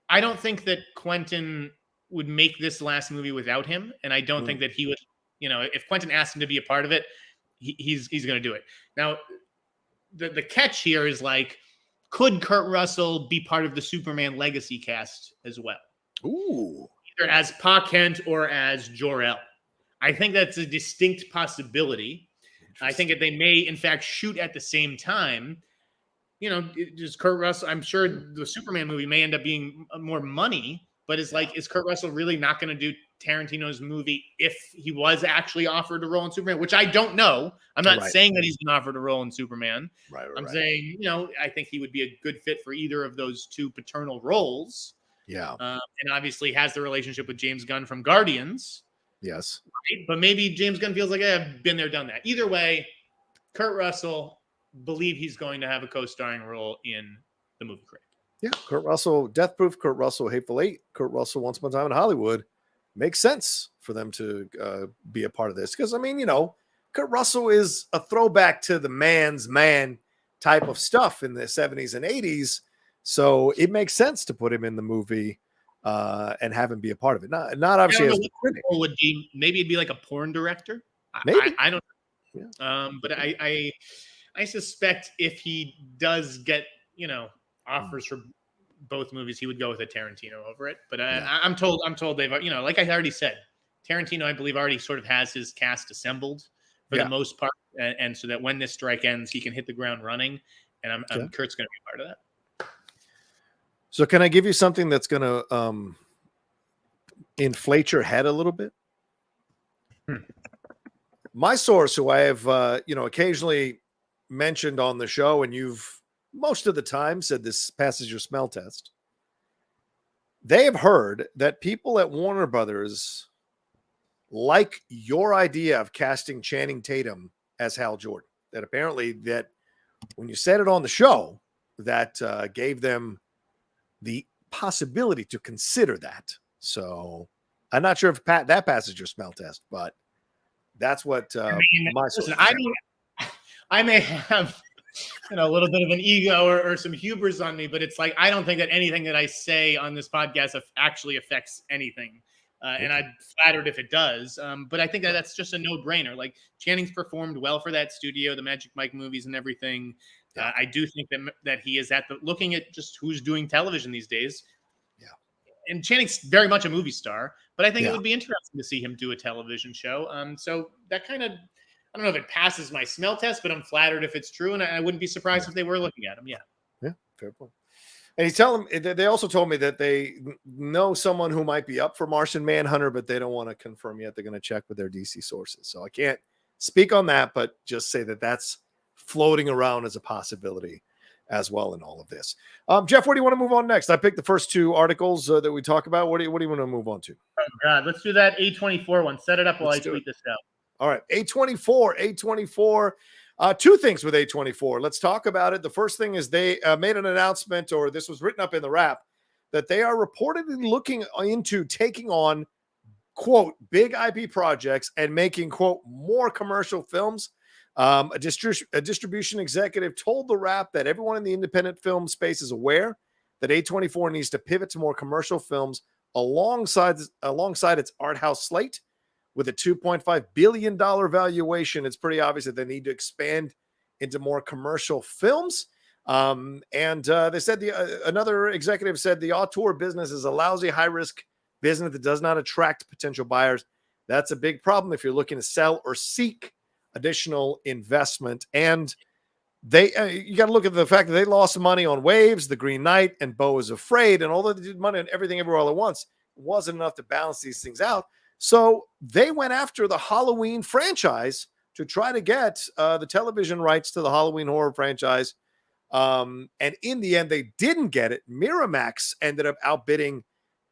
I don't think that Quentin would make this last movie without him, and I don't think that he would. You know, if Quentin asked him to be a part of it, he's going to do it. Now, the catch here is like, could Kurt Russell be part of the Superman legacy cast as well? Ooh, either as Pa Kent or as Jor-El. I think that's a distinct possibility. I think that they may, in fact, shoot at the same time. You know, just Kurt Russell. I'm sure the Superman movie may end up being more money, but it's like, is Kurt Russell really not going to do Tarantino's movie if he was actually offered a role in Superman? Which I don't know. I'm not saying that he's been offered a role in Superman. I'm saying, you know, I think he would be a good fit for either of those two paternal roles. Yeah. And obviously has the relationship with James Gunn from Guardians. Yes. Right? But maybe James Gunn feels like, I've been there, done that. Either way, Kurt Russell, believe he's going to have a co-starring role in the movie Critic. Yeah, Kurt Russell, Death Proof, Kurt Russell, Hateful Eight, Kurt Russell, Once Upon a Time in Hollywood. Makes sense for them to be a part of this. Because, I mean, you know, Kurt Russell is a throwback to the man's man type of stuff in the 70s and 80s. So it makes sense to put him in the movie and have him be a part of it. Not obviously as the critic. Would be, maybe it'd be like a porn director. Maybe. I don't know. Yeah. But I suspect if he does get, you know, offers for both movies, he would go with a Tarantino over it. But I'm told they've, you know, like I already said, Tarantino, I believe, already sort of has his cast assembled for the most part. And so that when this strike ends, he can hit the ground running. And Kurt's going to be part of that. So can I give you something that's going to inflate your head a little bit? My source, who I have, you know, occasionally mentioned on the show, and you've most of the time said this passes your smell test. They have heard that people at Warner Brothers like your idea of casting Channing Tatum as Hal Jordan. That apparently that when you said it on the show, that gave them the possibility to consider that. So I'm not sure if that passes your smell test, but that's what my source. I may have, you know, a little bit of an ego or some hubris on me, but it's like, I don't think that anything that I say on this podcast actually affects anything. And I'd flattered if it does. But I think that that's just a no-brainer. Like, Channing's performed well for that studio, the Magic Mike movies and everything. I do think that he is looking at just who's doing television these days. Yeah. And Channing's very much a movie star, but I think it would be interesting to see him do a television show. So that kind of, I don't know if it passes my smell test, but I'm flattered if it's true. And I wouldn't be surprised if they were looking at him. Yeah. Yeah. Fair point. And they also told me that they know someone who might be up for Martian Manhunter, but they don't want to confirm yet. They're going to check with their DC sources. So I can't speak on that, but just say that that's floating around as a possibility as well in all of this. Jeff, where do you want to move on next? I picked the first two articles that we talk about. What do you want to move on to? Oh God, let's do that A24 one. Set it up while I tweet this out. All right, A24. Two things with A24. Let's talk about it. The first thing is they made an announcement, or this was written up in the wrap, that they are reportedly looking into taking on, quote, big IP projects and making, quote, more commercial films. A distribution executive told the wrap that everyone in the independent film space is aware that A24 needs to pivot to more commercial films alongside its art house slate. With a $2.5 billion valuation, it's pretty obvious that they need to expand into more commercial films. And they said another executive said the auteur business is a lousy, high-risk business that does not attract potential buyers. That's a big problem if you're looking to sell or seek additional investment. And you got to look at the fact that they lost money on Waves, The Green Knight, and Beau is Afraid. And although they did money on Everything Everywhere All at Once, it wasn't enough to balance these things out. So they went after the Halloween franchise to try to get the television rights to the Halloween horror franchise. And in the end, they didn't get it. Miramax ended up outbidding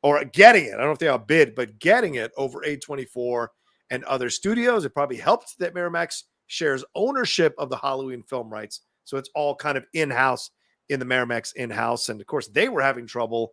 or getting it. I don't know if they outbid, but getting it over A24. and other studios. It probably helped that Miramax shares ownership of the Halloween film rights. So it's all kind of in-house in the Miramax in-house. And of course, they were having trouble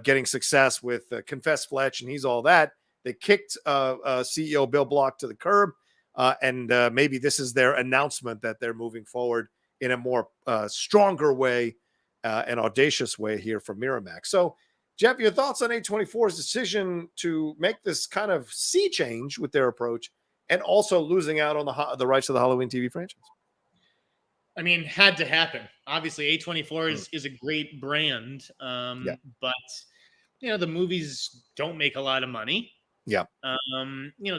getting success with Confess Fletch, and he's all that. They kicked CEO Bill Block to the curb. And maybe this is their announcement that they're moving forward in a more stronger way, an audacious way here from Miramax. So, Jeff, your thoughts on A24's decision to make this kind of sea change with their approach and also losing out on the rights of the Halloween TV franchise? I mean, had to happen. Obviously, A24 is a great brand, but the movies don't make a lot of money. Yeah.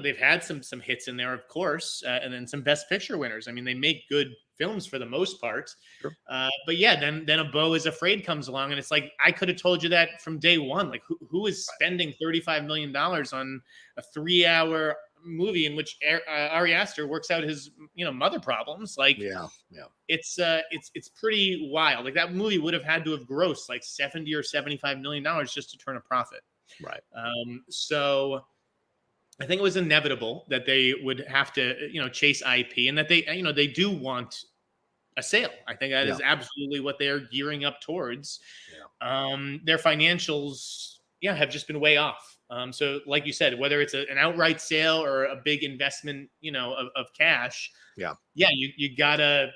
They've had some hits in there, of course, and then some Best Picture winners. I mean, they make good films for the most part. Sure. But yeah, then A Beau is Afraid comes along, and it's like, I could have told you that from day one. Like, who is spending $35 million on a 3-hour movie in which Ari Aster works out his mother problems? Like, it's pretty wild. Like, that movie would have had to have grossed like $70 or $75 million just to turn a profit. Right. So I think it was inevitable that they would have to, chase IP, and that they do want a sale. I think that is absolutely what they are gearing up towards. Yeah. Their financials, have just been way off. So like you said, whether it's an outright sale or a big investment, of cash, you gotta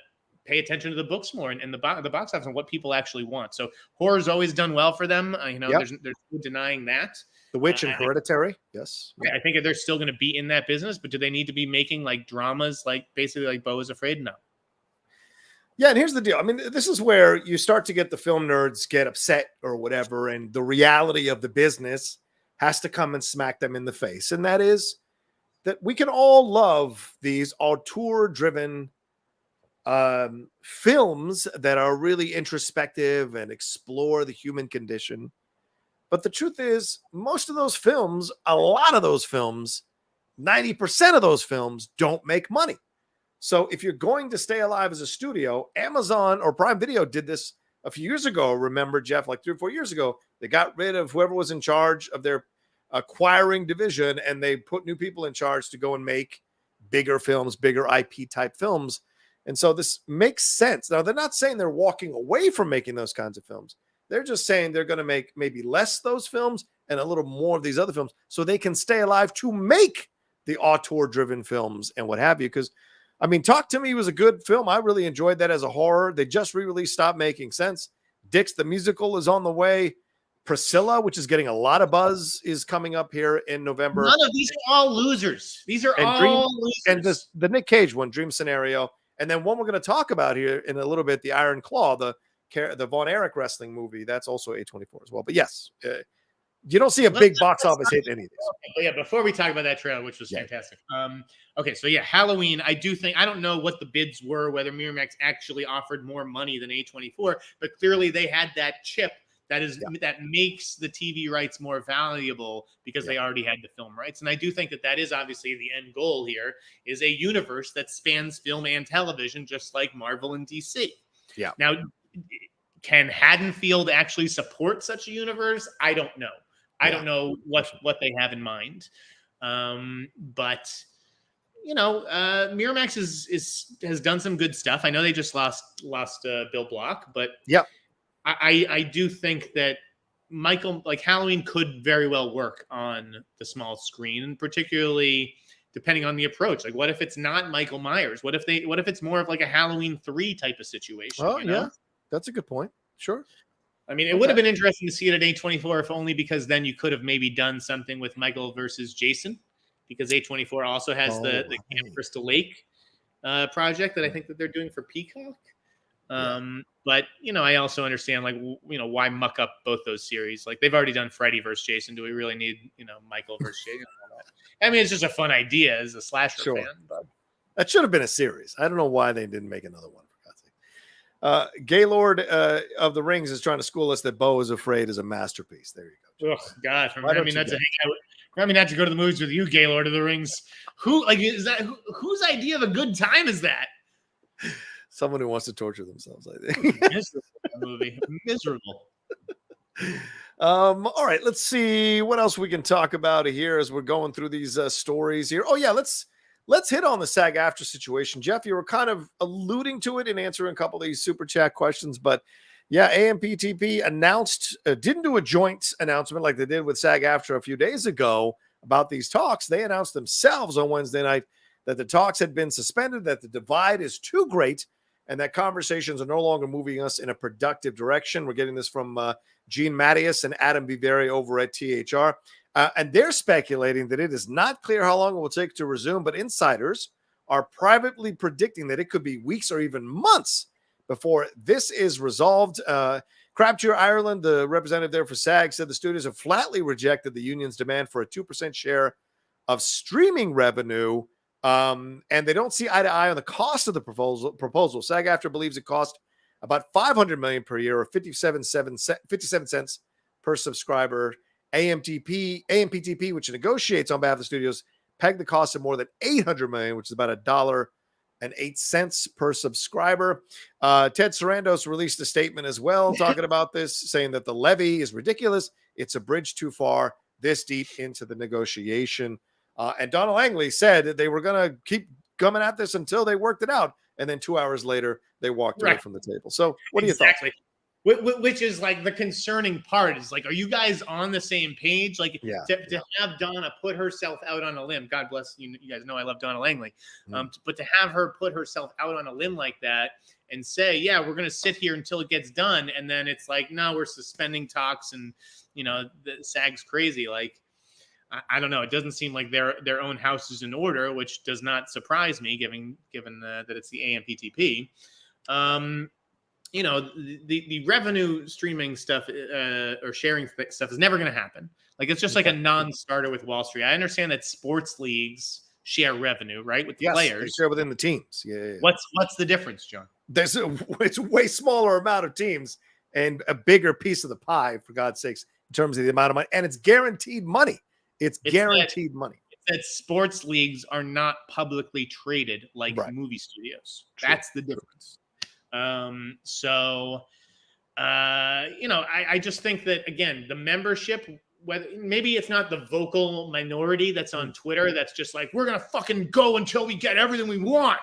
pay attention to the books more and the box office and what people actually want. So horror's always done well for them. There's no denying that. The Witch and Hereditary. Yes. I think they're still going to be in that business, but do they need to be making like dramas, like basically like Beau is Afraid? No. Yeah. And here's the deal. I mean, this is where you start to get the film nerds get upset or whatever. And the reality of the business has to come and smack them in the face. And that is that we can all love these auteur driven films that are really introspective and explore the human condition. But the truth is, most of those films, a lot of those films, 90% of those films don't make money. So if you're going to stay alive as a studio, Amazon or Prime Video did this a few years ago. Remember, Jeff, like 3 or 4 years ago, they got rid of whoever was in charge of their acquiring division, and they put new people in charge to go and make bigger films, bigger IP type films. And so this makes sense. Now, they're not saying they're walking away from making those kinds of films. They're just saying they're going to make maybe less those films and a little more of these other films so they can stay alive to make the auteur-driven films and what have you. Because, I mean, Talk to Me was a good film. I really enjoyed that as a horror. They just re-released Stop Making Sense. Dix the Musical is on the way. Priscilla, which is getting a lot of buzz, is coming up here in November. None of these are all losers. These are all losers. And the Nick Cage one, Dream Scenario. And then one we're going to talk about here in a little bit, the Iron Claw, the Von Erich wrestling movie. That's also A24 as well. But yes, you don't see a big box office hit in any of these. Okay, yeah, before we talk about that trailer, which was fantastic. Okay, so yeah, Halloween, I don't know what the bids were, whether Miramax actually offered more money than A24, but clearly they had that chip that makes the TV rights more valuable because they already had the film rights. And I do think that is obviously the end goal here, is a universe that spans film and television, just like Marvel and DC. Yeah. Now, can Haddonfield actually support such a universe? I don't know. I don't know what they have in mind. But Miramax has done some good stuff. I know they just lost Bill Block, but I do think that Halloween could very well work on the small screen, and particularly depending on the approach. Like, what if it's not Michael Myers? What if it's more of like a Halloween 3 type of situation? Oh, yeah. That's a good point. Sure. I mean, it would have been interesting to see it at A24, if only because then you could have maybe done something with Michael versus Jason, because A24 also has the Camp Crystal Lake project that I think that they're doing for Peacock. But I also understand, why muck up both those series? Like, they've already done Freddy versus Jason. Do we really need, Michael versus Jason? I mean, it's just a fun idea as a slasher fan. But that should have been a series. I don't know why they didn't make another one. Gaylord of the Rings is trying to school us that Beau is Afraid is a masterpiece. There you go. Oh God! I mean, not to go to the movies with you, Gaylord of the Rings. Whose idea of a good time is that? Someone who wants to torture themselves, I think. Miserable movie. Miserable. All right, let's see what else we can talk about here as we're going through these stories here. Oh yeah, let's hit on the SAG AFTRA situation. Jeff, you were kind of alluding to it in answering a couple of these super chat questions, but yeah, AMPTP announced, didn't do a joint announcement like they did with SAG AFTRA a few days ago about these talks. They announced themselves on Wednesday night that the talks had been suspended, that the divide is too great, and that conversations are no longer moving us in a productive direction. We're getting this from Gene Mattias and Adam Viveri over at THR. And they're speculating that it is not clear how long it will take to resume, but insiders are privately predicting that it could be weeks or even months before this is resolved. Crabtree Ireland, the representative there for SAG, said the studios have flatly rejected the union's demand for a 2% share of streaming revenue, and they don't see eye to eye on the cost of the proposal. SAG AFTRA believes it cost about $500 million per year, or 57 cents per subscriber. AMPTP, which negotiates on behalf of the studios, pegged the cost of more than $800 million, which is about $1.08 per subscriber. Ted Sarandos released a statement as well talking about this, saying that the levy is ridiculous. It's a bridge too far this deep into the negotiation. And Donald Langley said that they were going to keep coming at this until they worked it out. And then 2 hours later, they walked away from the table. So what do you think? Which is like the concerning part is like, are you guys on the same page? Like to have Donna put herself out on a limb, God bless you. You guys know I love Donna Langley. But to have her put herself out on a limb like that and say, yeah, we're going to sit here until it gets done. And then it's like, no, we're suspending talks and, the SAG's crazy. Like, I don't know. It doesn't seem like their own house is in order, which does not surprise me, given that it's the AMPTP. The revenue streaming stuff or sharing stuff is never going to happen. Like, it's just like a non-starter with Wall Street. I understand that sports leagues share revenue, right, with the players. They share within the teams. Yeah. What's the difference, John? It's a way smaller amount of teams and a bigger piece of the pie, for God's sakes, in terms of the amount of money. And it's guaranteed money. It's guaranteed money. It's that sports leagues are not publicly traded like movie studios. True. That's the difference. I just think that, again, the membership, whether maybe it's not the vocal minority that's on Twitter that's just like, we're going to fucking go until we get everything we want.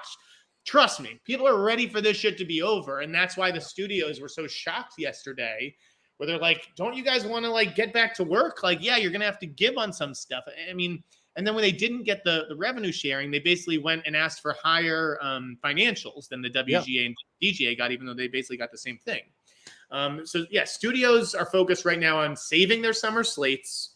Trust me, people are ready for this shit to be over. And that's why the studios were so shocked yesterday, where they're like, don't you guys want to like get back to work? Like, yeah, you're going to have to give on some stuff. I mean, and then when they didn't get the revenue sharing, they basically went and asked for higher financials than the WGA and DGA got, even though they basically got the same thing. Studios are focused right now on saving their summer slates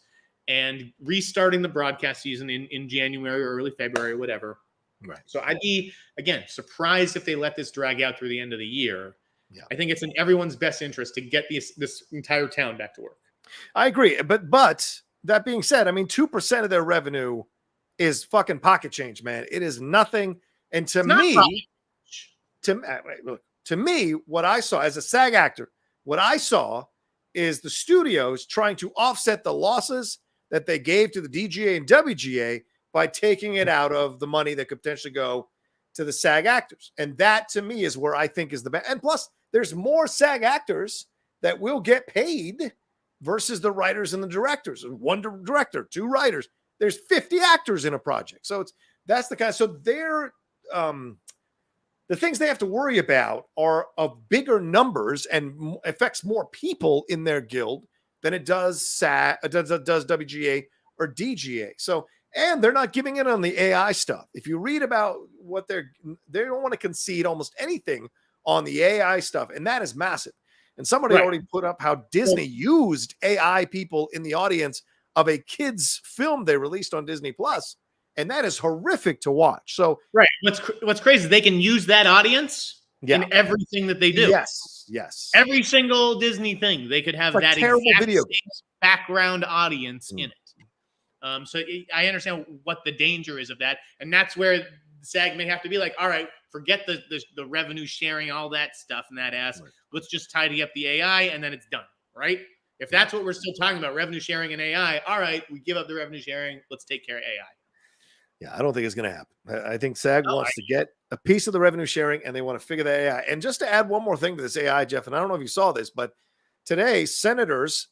and restarting the broadcast season in January or early February or whatever. Right. So I'd be, again, surprised if they let this drag out through the end of the year. Yeah. I think it's in everyone's best interest to get this entire town back to work. I agree. But that being said, I mean, 2% of their revenue is fucking pocket change, man. It is nothing. And to me, what I saw as a SAG actor, what I saw is the studios trying to offset the losses that they gave to the DGA and WGA by taking it out of the money that could potentially go to the SAG actors. And that, to me, is where I think is the best. And plus, there's more SAG actors that will get paid versus the writers and the directors. One director, two writers. There's 50 actors in a project. So that's the kind. So they're the things they have to worry about are of bigger numbers and affects more people in their guild than it does does WGA or DGA. So, and they're not giving in on the AI stuff. If you read about what they don't want to concede almost anything on the AI stuff, and that is massive. And somebody already put up how Disney used AI people in the audience of a kids film they released on Disney Plus, and that is horrific to watch. So, what's crazy is they can use that audience in everything that they do. Yes. Every single Disney thing they could have that terrible exact video same background audience in it. So I understand what the danger is of that, and that's where SAG may have to be like, all right, forget the revenue sharing, all that stuff and that ass. Right. Let's just tidy up the AI, and then it's done, right? If that's what we're still talking about, revenue sharing and AI, all right, we give up the revenue sharing. Let's take care of AI. Yeah, I don't think it's going to happen. I think SAG wants to get a piece of the revenue sharing, and they want to figure the AI. And just to add one more thing to this AI, Jeff, and I don't know if you saw this, but today,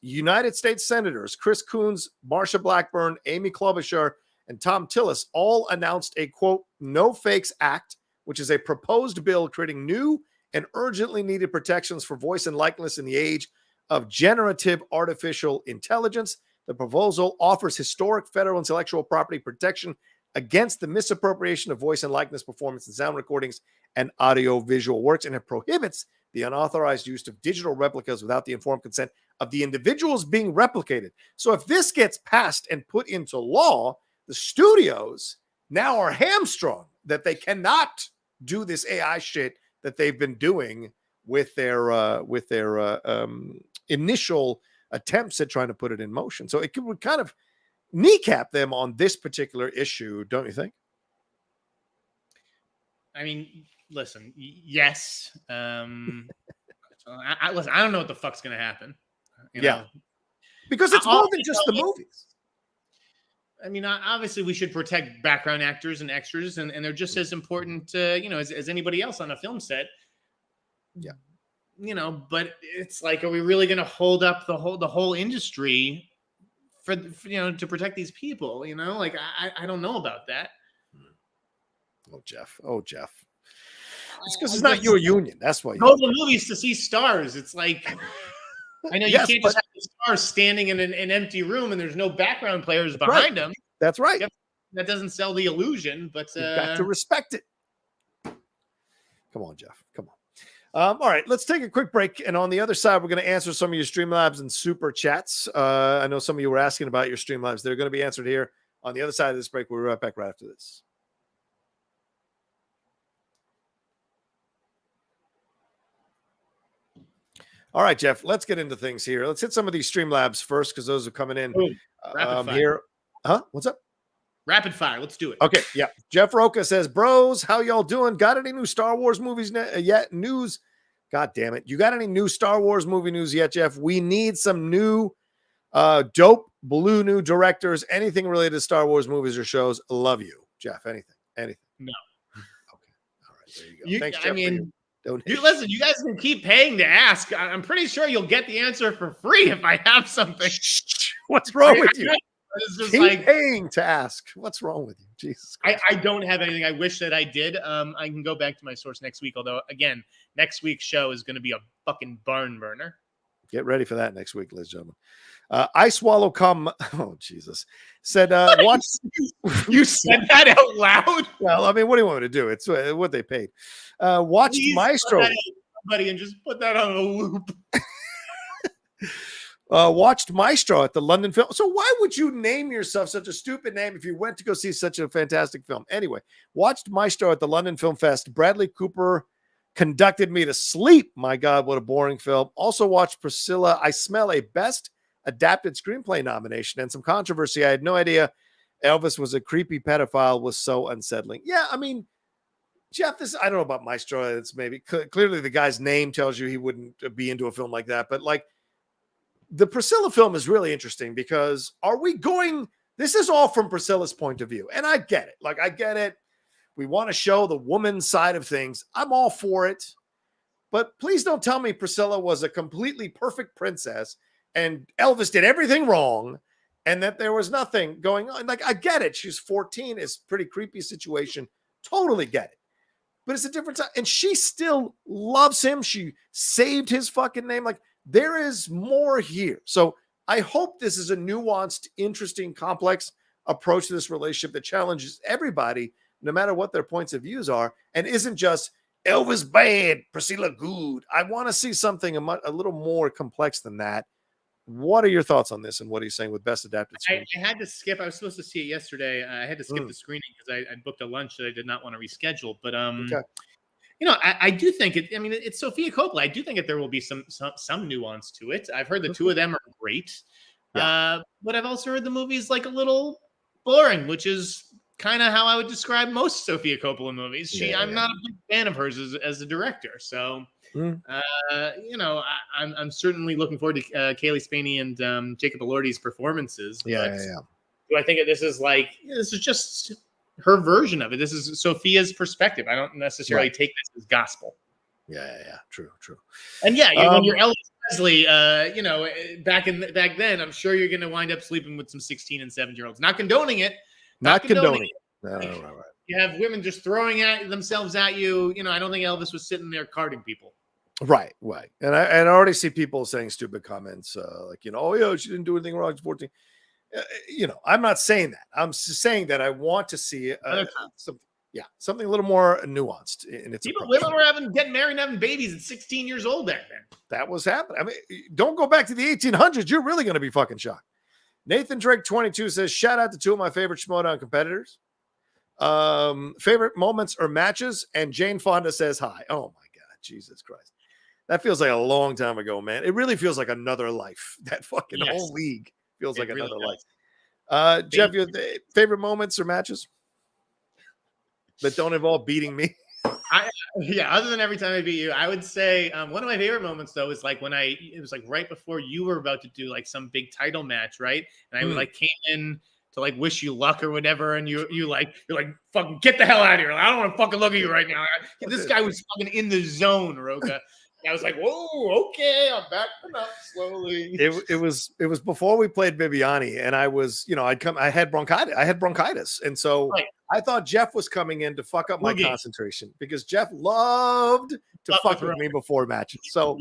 United States Senators, Chris Coons, Marsha Blackburn, Amy Klobuchar, and Tom Tillis all announced a, quote, No Fakes Act, which is a proposed bill creating new and urgently needed protections for voice and likeness in the age of generative artificial intelligence. The proposal offers historic federal intellectual property protection against the misappropriation of voice and likeness performance and sound recordings and audio-visual works, and it prohibits the unauthorized use of digital replicas without the informed consent of the individuals being replicated. So if this gets passed and put into law, the studios now are hamstrung that they cannot do this AI shit that they've been doing with their initial attempts at trying to put it in motion. So it would kind of kneecap them on this particular issue, don't you think? I mean, listen, yes. Listen, I don't know what the fuck's going to happen. You know? Because it's more than just the movies. I mean, obviously, we should protect background actors and extras, and they're just as important, as anybody else on a film set. Yeah. You know, but it's like, are we really going to hold up the whole industry for to protect these people? You know, like I don't know about that. Oh, Jeff. It's because it's not your union. That's why you go to the movies to see stars. It's like, I know you can't just have the stars standing in an empty room and there's no background players behind them. That's right. That doesn't sell the illusion, but you've got to respect it. Come on, Jeff. Come on. All right, let's take a quick break. And on the other side, we're going to answer some of your Streamlabs and Super Chats. I know some of you were asking about your Streamlabs. They're going to be answered here on the other side of this break. We'll be right back right after this. All right, Jeff, let's get into things here. Let's hit some of these Streamlabs first because those are coming in here. Huh? What's up? Rapid fire. Let's do it. Okay. Yeah. Jeff Rocha says, bros, how y'all doing? Got any new Star Wars movies yet? News? God damn it. You got any new Star Wars movie news yet, Jeff? We need some new dope blue new directors, anything related to Star Wars movies or shows. Love you, Jeff. Anything. No. Okay. All right. There you go. Thanks, Jeff. I mean, listen, you guys can keep paying to ask. I'm pretty sure you'll get the answer for free if I have something. What's wrong with you? It's just keep paying to ask. What's wrong with you? Jesus Christ. I don't have anything. I wish that I did. I can go back to my source next week. Although, again, next week's show is going to be a fucking barn burner. Get ready for that next week, ladies and gentlemen. I swallow cum. Oh, Jesus. Said, watch. You said that out loud? Well, I mean, what do you want me to do? It's what they paid. Watched Please Maestro. Buddy, and just put that on a loop. Watched Maestro at the London Film. So why would you name yourself such a stupid name if you went to go see such a fantastic film? Anyway, watched Maestro at the London Film Fest. Bradley Cooper conducted me to sleep. My God, what a boring film. Also watched Priscilla. I smell a Best Adapted Screenplay nomination and some controversy. I had no idea Elvis was a creepy pedophile. Was so unsettling. Yeah, I mean, Jeff, I don't know about Maestro. It's maybe clearly the guy's name tells you he wouldn't be into a film like that. But like the Priscilla film is really interesting because this is all from Priscilla's point of view. And I get it. Like, I get it. We want to show the woman's side of things. I'm all for it. But please don't tell me Priscilla was a completely perfect princess and Elvis did everything wrong and that there was nothing going on. Like, I get it. She's 14. It's a pretty creepy situation. Totally get it. But it's a different time. And she still loves him. She saved his fucking name. Like, there is more here. So I hope this is a nuanced, interesting, complex approach to this relationship that challenges everybody, no matter what their points of views are, and isn't just Elvis bad, Priscilla good. I want to see something a little more complex than that. What are your thoughts on this, and what are you saying with Best Adapted Screenplay? I had to skip. I was supposed to see it yesterday. I had to skip the screening because I booked a lunch that I did not want to reschedule. But okay. You know, I do think it. I mean, it's Sofia Coppola. I do think that there will be some nuance to it. I've heard the two of them are great, but I've also heard the movie's like a little boring, which is kind of how I would describe most Sofia Coppola movies. I'm not a big fan of hers as a director. So, you know, I'm certainly looking forward to Kaylee Spaney and Jacob Elordi's performances. Do I think that this is like this is just her version of it? This is Sophia's perspective. I don't necessarily take this as gospel. Yeah. True. And when you're Elvis Leslie, back then, I'm sure you're going to wind up sleeping with some 16 and 17-year-olds. Not condoning it. Not condoning it. No, Like, right. You have women just throwing themselves at you. I don't think Elvis was sitting there carding people. Right. And I already see people saying stupid comments like, oh, yeah, she didn't do anything wrong. She's 14. I'm not saying that. I'm just saying that I want to see something a little more nuanced in its approach. Women were getting married and having babies at 16 years old back then. That was happening. I mean, don't go back to the 1800s. You're really going to be fucking shocked. Nathan Drake 22 says, shout out to two of my favorite Schmodown competitors. Favorite moments or matches. And Jane Fonda says hi. Oh my God, Jesus Christ. That feels like a long time ago, man. It really feels like another life. That fucking whole league feels like another life. Jeff, your favorite moments or matches that don't involve beating me? Other than every time I beat you, I would say one of my favorite moments though is like it was like right before you were about to do like some big title match, right? And I came in to like wish you luck or whatever, and you're like fucking get the hell out of here! Like, I don't want to fucking look at you right now. This guy was fucking in the zone, Rocha. I was like, whoa, okay, I'm backing up slowly. It was before we played Bibiani, and I was, I had bronchitis. And so I thought Jeff was coming in to fuck up my concentration because Jeff loved to fuck with me before matches. So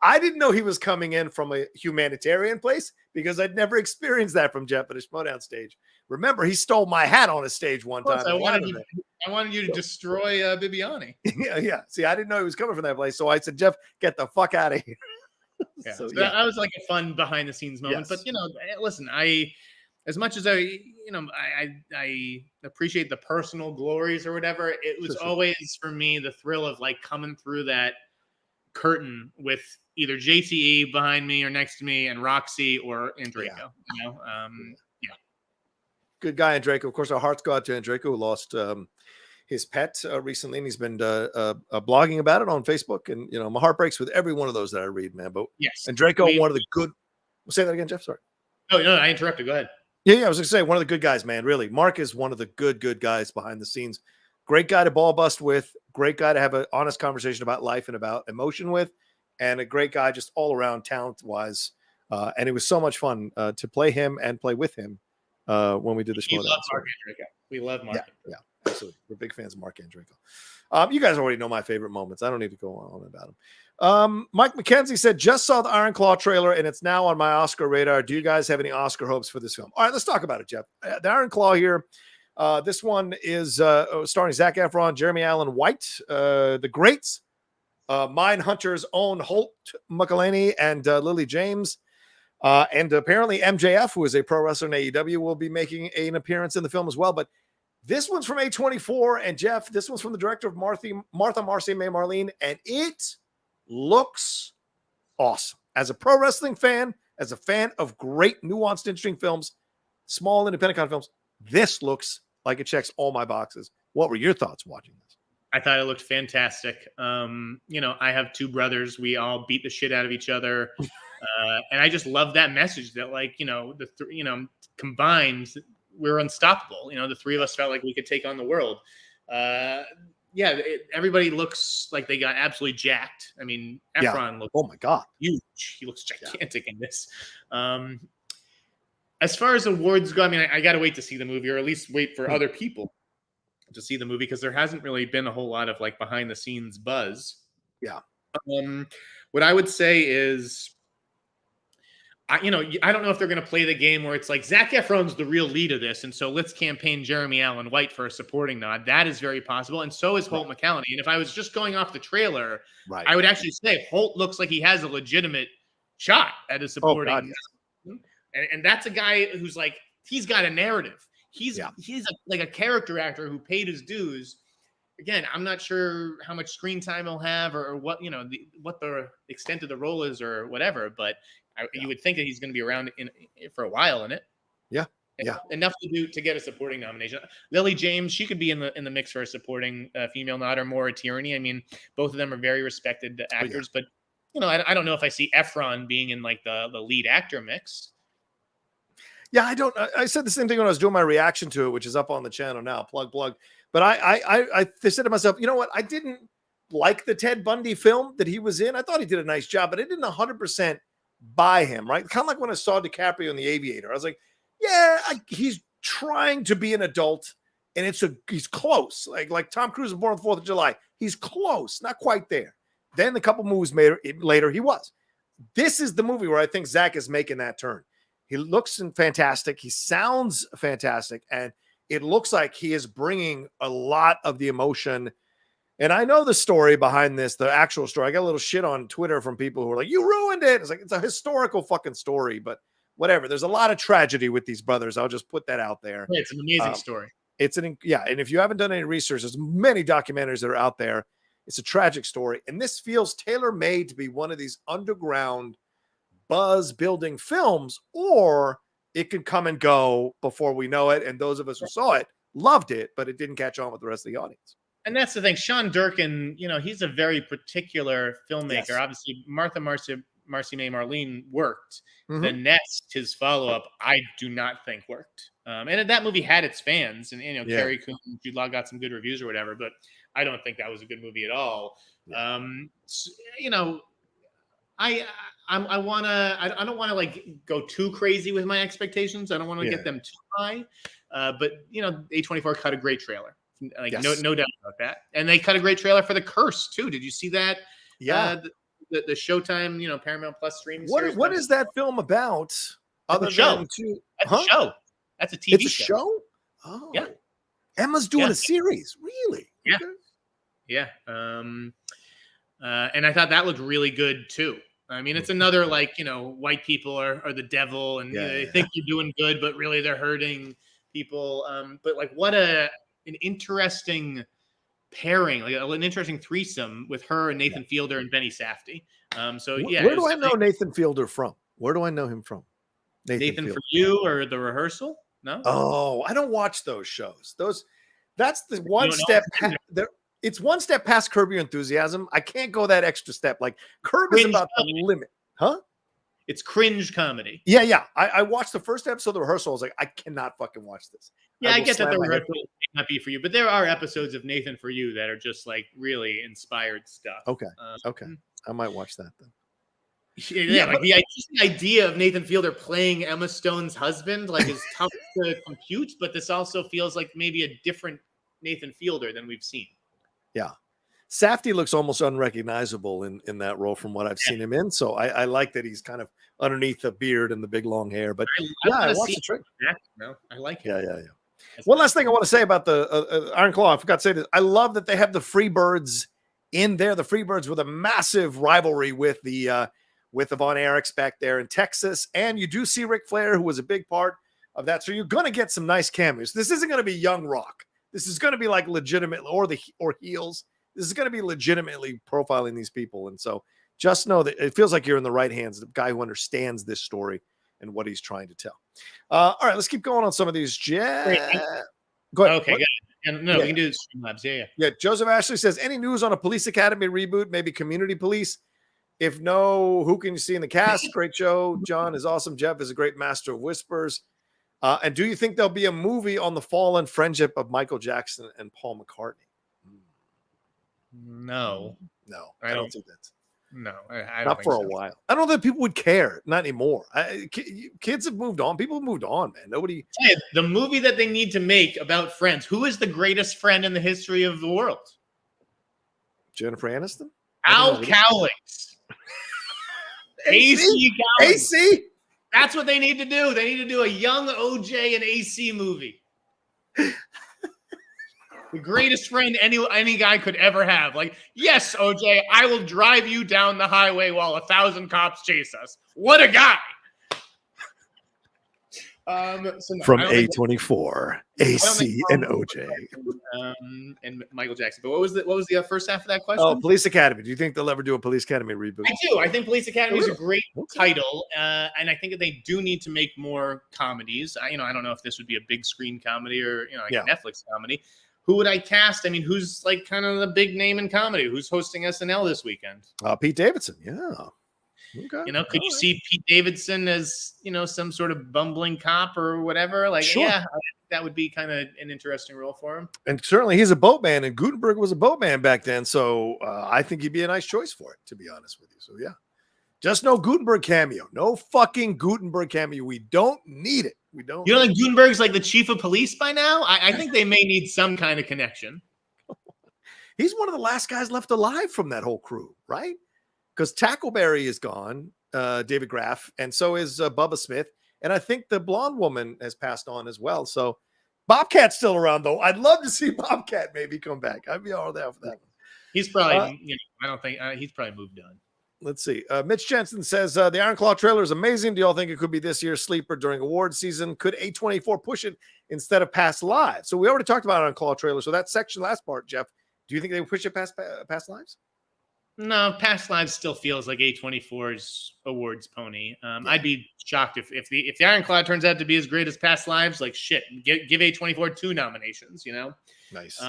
I didn't know he was coming in from a humanitarian place because I'd never experienced that from Jeff at a Schmodown stage. Remember, he stole my hat on a stage one time. I wanted you to destroy Bibiani. Yeah. See, I didn't know he was coming from that place. So I said, Jeff, get the fuck out of here. So that was like a fun behind the scenes moment. But, listen, as much as I appreciate the personal glories or whatever, it was always for me the thrill of like coming through that curtain with either JTE behind me or next to me and Roxy or Andreyko. Good guy, Andreyko. Of course, our hearts go out to Andreyko, who lost his pet recently, and he's been blogging about it on Facebook. And my heart breaks with every one of those that I read, man. But Andreyko, one of the good. Say that again, Jeff. Sorry. Oh no, I interrupted. Go ahead. Yeah. I was going to say one of the good guys, man. Really, Mark is one of the good guys behind the scenes. Great guy to ball bust with. Great guy to have an honest conversation about life and about emotion with, and a great guy just all around talent wise. And it was so much fun to play him and play with him. When we did the show. We love Mark. Yeah, absolutely. We're big fans of Mark Andreyko. You guys already know my favorite moments. I don't need to go on about them. Mike McKenzie said, just saw the Iron Claw trailer and it's now on my Oscar radar. Do you guys have any Oscar hopes for this film? All right, let's talk about it, Jeff. The Iron Claw here. This one is starring Zac Efron, Jeremy Allen White, the greats, Mindhunter's own Holt McElhaney, and Lily James. And apparently MJF, who is a pro wrestler in AEW, will be making an appearance in the film as well. But this one's from A24, and Jeff, this one's from the director of Martha Marcy May Marlene, and it looks awesome. As a pro wrestling fan, as a fan of great, nuanced, interesting films, small independent kind of films, this looks like it checks all my boxes. What were your thoughts watching this? I thought it looked fantastic. I have two brothers. We all beat the shit out of each other. And I just love that message that combined, we're unstoppable. The three of us felt like we could take on the world. Everybody looks like they got absolutely jacked. I mean, Efron looks, oh my God, huge. He looks gigantic in this. As far as awards go, I mean, I got to wait to see the movie, or at least wait for other people to see the movie, because there hasn't really been a whole lot of like behind the scenes buzz. Yeah. What I would say is, I don't know if they're going to play the game where it's like Zac Efron's the real lead of this, and so let's campaign Jeremy Allen White for a supporting nod. That is very possible, and so is Holt McCallany. And if I was just going off the trailer, I would actually say Holt looks like he has a legitimate shot at a supporting. And that's a guy who's like, he's got a narrative. He's like a character actor who paid his dues. Again, I'm not sure how much screen time he'll have, or what what the extent of the role is, or whatever, but you would think that he's going to be around for a while in it. Yeah. Enough to get a supporting nomination. Lily James, she could be in the mix for a supporting female nod, or Maura Tierney. I mean, both of them are very respected actors, but I don't know if I see Efron being in like the lead actor mix. Yeah, I said the same thing when I was doing my reaction to it, which is up on the channel now. Plug. But I said to myself, you know what? I didn't like the Ted Bundy film that he was in. I thought he did a nice job, but I didn't 100% buy him, right? Kind of like when I saw DiCaprio in The Aviator. I was like, yeah, he's trying to be an adult, and he's close. Like Tom Cruise in Born on the 4th of July. He's close, not quite there. Then a couple movies later, he was. This is the movie where I think Zach is making that turn. He looks fantastic. He sounds fantastic. And it looks like he is bringing a lot of the emotion. And I know the story behind this, the actual story. I got a little shit on Twitter from people who are like, you ruined it. It's like, it's a historical fucking story, but whatever. There's a lot of tragedy with these brothers. I'll just put that out there. Yeah, it's an amazing story. And if you haven't done any research, there's many documentaries that are out there. It's a tragic story. And this feels tailor-made to be one of these underground buzz-building films, or it can come and go before we know it. And those of us who saw it loved it, but it didn't catch on with the rest of the audience. And that's the thing. Sean Durkin, he's a very particular filmmaker. Yes. Obviously, Martha Marcy May Marlene worked. Mm-hmm. The Nest, his follow-up, I do not think worked. And that movie had its fans, and Carrie Coon, Jude Law got some good reviews or whatever, but I don't think that was a good movie at all. Yeah. I don't want to like go too crazy with my expectations. I don't want to get them too high. But A24 cut a great trailer. Like yes. no doubt about that. And they cut a great trailer for The Curse too. Did you see that? Yeah. The Showtime, Paramount Plus streaming series. What is that film about? Other show. That's a show. That's a TV It's a show? Oh. Yeah. Emma's doing a series. Really? Yeah. Okay. Yeah. And I thought that looked really good too. I mean, it's another white people are the devil, and they think they're doing good, but really they're hurting people. But what an interesting pairing, an interesting threesome with her and Nathan Fielder and Benny Safdie. Where do I know Nathan Fielder from? Where do I know him from? Nathan For You or The Rehearsal? No. Oh, I don't watch those shows. That's the one step. It's one step past Curb Your Enthusiasm. I can't go that extra step. Like Curb is about the limit, huh? It's cringe comedy. Yeah. I watched the first episode of The Rehearsal. I was like, I cannot fucking watch this. Yeah, I get that The Rehearsal may not be for you, but there are episodes of Nathan For You that are just really inspired stuff. Okay. I might watch that then. Yeah, the idea of Nathan Fielder playing Emma Stone's husband is tough to compute, but this also feels like maybe a different Nathan Fielder than we've seen. Yeah. Safdie looks almost unrecognizable in that role from what I've seen him in. So I like that he's kind of underneath the beard and the big long hair. But I watched the trick. No, I like it. Yeah. One last thing I want to say about the Iron Claw. I forgot to say this. I love that they have the Freebirds in there. The Freebirds with a massive rivalry with the Von Erichs back there in Texas. And you do see Ric Flair, who was a big part of that. So you're going to get some nice cameos. This isn't going to be Young Rock. This is going to be legitimate or heels. This is going to be legitimately profiling these people. And so just know that it feels like you're in the right hands, the guy who understands this story and what he's trying to tell. All right, let's keep going on some of these. Go ahead. Okay, good. And we can do Streamlabs. Yeah. Joseph Ashley says, any news on a Police Academy reboot, maybe Community Police? If no, who can you see in the cast? Great show. John is awesome. Jeff is a great master of whispers. And do you think there'll be a movie on the fallen friendship of Michael Jackson and Paul McCartney? No, I don't think that's. No, I don't not for a while. I don't know that people would care. Not anymore. Kids have moved on. People have moved on, man. Nobody. The movie that they need to make about friends. Who is the greatest friend in the history of the world? Jennifer Aniston. Al Cowlings. AC Cowlings. AC. That's what they need to do. They need to do a young OJ and AC movie. The greatest friend any guy could ever have. Yes, OJ, I will drive you down the highway while 1,000 cops chase us. What a guy! From A24, AC and OJ, and Michael Jackson. But what was the first half of that question? Oh, Police Academy. Do you think they'll ever do a Police Academy reboot? I do. I think Police Academy is a great title, and I think that they do need to make more comedies. I don't know if this would be a big screen comedy or a Netflix comedy. Who would I cast? I mean, who's kind of the big name in comedy? Who's hosting SNL this weekend? Pete Davidson. Yeah. Okay. You know, could you see Pete Davidson as, you know, some sort of bumbling cop or whatever? Like, Sure. yeah, that would be kind of an interesting role for him. And certainly he's a boatman, and Gutenberg was a boatman back then. So I think he'd be a nice choice for it, to be honest with you. So, yeah. Just no Gutenberg cameo. No fucking Gutenberg cameo. We don't need it. We don't. You don't think Gutenberg's like the chief of police by now? I think they may need some kind of connection. He's one of the last guys left alive from that whole crew, right? Because Tackleberry is gone, David Graff, and so is Bubba Smith. And I think the blonde woman has passed on as well. So Bobcat's still around, though. I'd love to see Bobcat maybe come back. I'd be all there for that. He's probably, you know, I don't think he's probably moved on. Let's see. Mitch Jensen says the Iron Claw trailer is amazing. Do y'all think it could be this year's sleeper during award season? Could A24 push it instead of Past Lives? So we already talked about Iron Claw trailer. So that section, last part, Jeff, do you think they would push it past Lives? No, Past Lives still feels like A24's awards pony. I'd be shocked if the Iron Claw turns out to be as great as Past Lives. Like shit, give A24 2 nominations. You know, nice.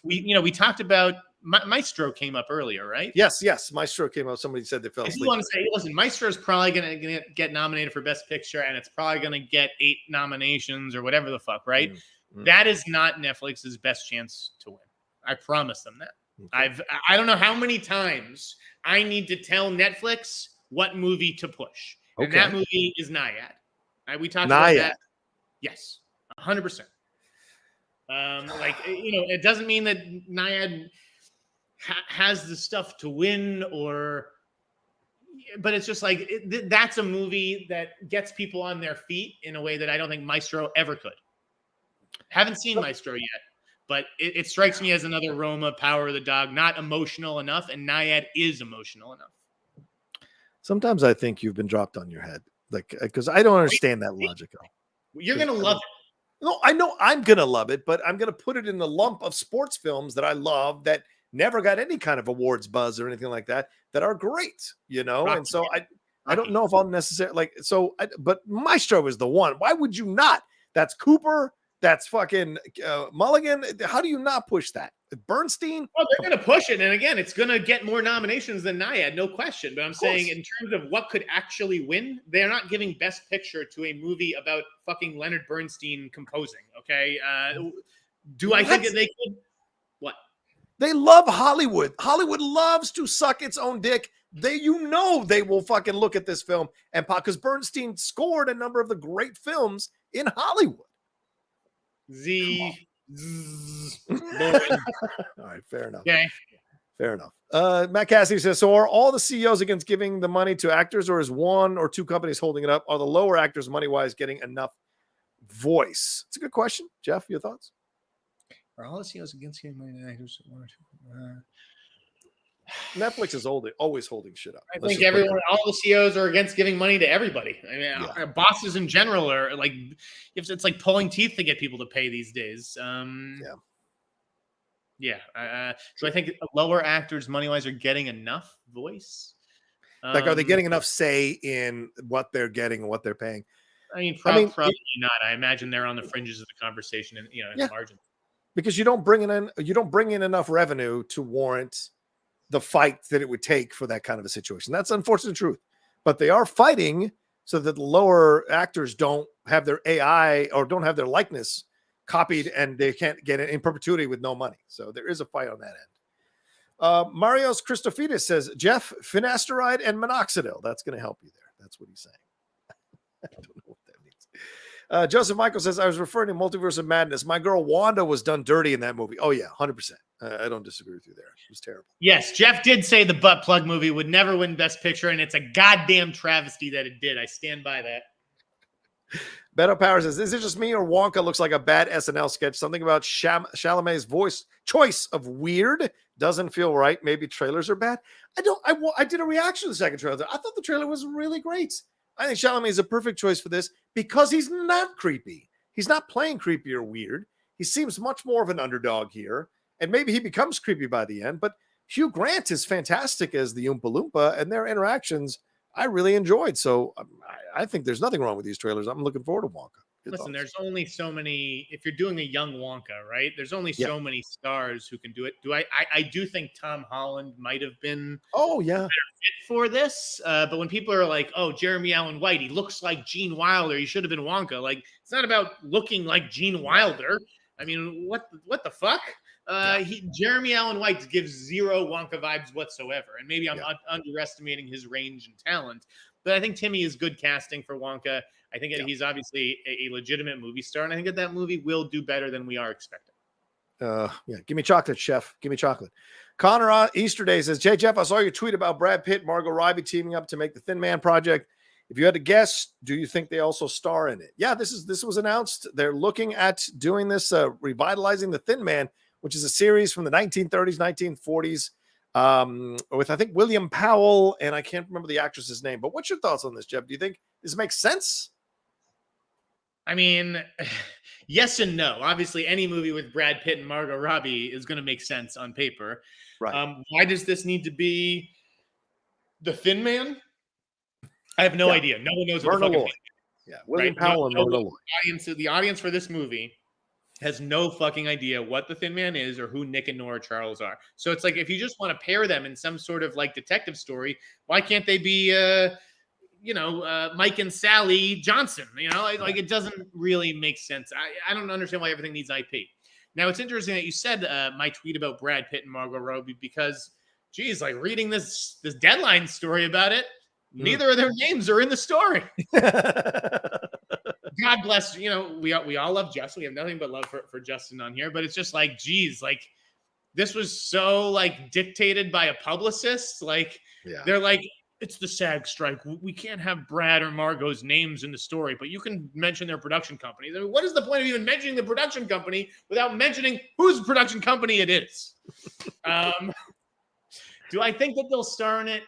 We talked about Maestro came up earlier, right? Yes. Maestro came up. Somebody said they fell asleep. If you want to say, listen, Maestro's probably gonna get nominated for Best Picture, and it's probably gonna get 8 nominations or whatever the fuck, right? Mm-hmm. That is not Netflix's best chance to win. I promise them that. Okay. I don't know how many times I need to tell Netflix what movie to push. And that movie is Nyad. We talked about that. Yes, 100%. Like, you know, it doesn't mean that Nyad has the stuff to win but it's just like, that's a movie that gets people on their feet in a way that I don't think Maestro ever could. Haven't seen Maestro yet. But it strikes me as another Roma, Power of the Dog, not emotional enough, and Nyad is emotional enough. Sometimes I think you've been dropped on your head, like because I don't understand that logic. You're gonna love it. No, I know I'm gonna love it, but I'm gonna put it in the lump of sports films that I love that never got any kind of awards buzz or anything like that are great, you know. Rocky. And so I don't know if I'll necessarily but Maestro is the one. Why would you not? That's Cooper. That's fucking Mulligan. How do you not push that? Bernstein? Well, they're going to push it. And again, it's going to get more nominations than Nyad, no question. But I'm saying in terms of what could actually win, they're not giving Best Picture to a movie about fucking Leonard Bernstein composing, okay? Do I think that they could? What? They love Hollywood. Hollywood loves to suck its own dick. They will fucking look at this film and pop, because Bernstein scored a number of the great films in Hollywood. All right, fair enough. Okay. Fair enough. Matt Cassidy says, so are all the CEOs against giving the money to actors, or is one or two companies holding it up? Are the lower actors money-wise getting enough voice? It's a good question. Jeff, your thoughts? Are all the CEOs against giving money to actors? Netflix is always holding shit up. I think all the CEOs are against giving money to everybody. I mean, bosses in general are like, it's like pulling teeth to get people to pay these days. So I think lower actors, money-wise, are getting enough voice. Like, are they getting enough say in what they're getting and what they're paying? I mean, probably not. I imagine they're on the fringes of the conversation and in the margin. Because you don't bring in enough revenue to warrant the fight that it would take for that kind of a situation. That's unfortunate truth. But they are fighting so that the lower actors don't have their AI or don't have their likeness copied, and they can't get it in perpetuity with no money. So there is a fight on that end. Marios Christophides says, Jeff, finasteride and minoxidil. That's going to help you there. That's what he's saying. I don't know what that means. Joseph Michael says, I was referring to Multiverse of Madness. My girl Wanda was done dirty in that movie. Oh, yeah, 100%. I don't disagree with you there. It was terrible. Yes, Jeff did say the butt plug movie would never win Best Picture, and it's a goddamn travesty that it did. I stand by that. Beto Power says, is it just me or Wonka looks like a bad SNL sketch? Something about Chalamet's voice choice of weird doesn't feel right. Maybe trailers are bad. I did a reaction to the second trailer. I thought the trailer was really great. I think Chalamet is a perfect choice for this because he's not creepy. He's not playing creepy or weird. He seems much more of an underdog here. And maybe he becomes creepy by the end. But Hugh Grant is fantastic as the Oompa Loompa, and their interactions I really enjoyed. So I think there's nothing wrong with these trailers. I'm looking forward to Wonka. Listen, there's only so many. If you're doing a young Wonka, right? There's only so many stars who can do it. I do think Tom Holland might have been fit for this. But when people are like, "Oh, Jeremy Allen White, he looks like Gene Wilder. He should have been Wonka." Like, it's not about looking like Gene Wilder. I mean, what the fuck? Jeremy Allen White gives zero Wonka vibes whatsoever. And maybe I'm underestimating his range and talent. But I think Timmy is good casting for Wonka. I think he's obviously a legitimate movie star, and I think that movie will do better than we are expecting. Give me chocolate, chef. Give me chocolate. Connor Easterday says, Jeff, I saw your tweet about Brad Pitt, Margot Robbie teaming up to make the Thin Man project. If you had to guess, do you think they also star in it? Yeah, this was announced. They're looking at doing this, revitalizing the Thin Man, which is a series from the 1930s, 1940s, with I think William Powell, and I can't remember the actress's name. But what's your thoughts on this, Jeff? Do you think this makes sense? I mean, yes and no. Obviously, any movie with Brad Pitt and Margot Robbie is going to make sense on paper. Right. Why does this need to be the Thin Man? I have no idea. No one knows what the fucking Lloyd. Yeah, William Powell and Myrna Lloyd. The audience for this movie has no fucking idea what the Thin Man is or who Nick and Nora Charles are. So it's like, if you just want to pair them in some sort of like detective story, why can't they be Mike and Sally Johnson? Like it doesn't really make sense. I don't understand why everything needs IP. Now, it's interesting that you said my tweet about Brad Pitt and Margot Robbie, because, geez, like reading this Deadline story about it, neither of their names are in the story. God bless, we all love Justin. We have nothing but love for Justin on here, but it's just like, geez, like this was so like dictated by a publicist. Like they're like, it's the SAG strike. We can't have Brad or Margot's names in the story, but you can mention their production company. I mean, what is the point of even mentioning the production company without mentioning whose production company it is? Do I think that they'll star in it?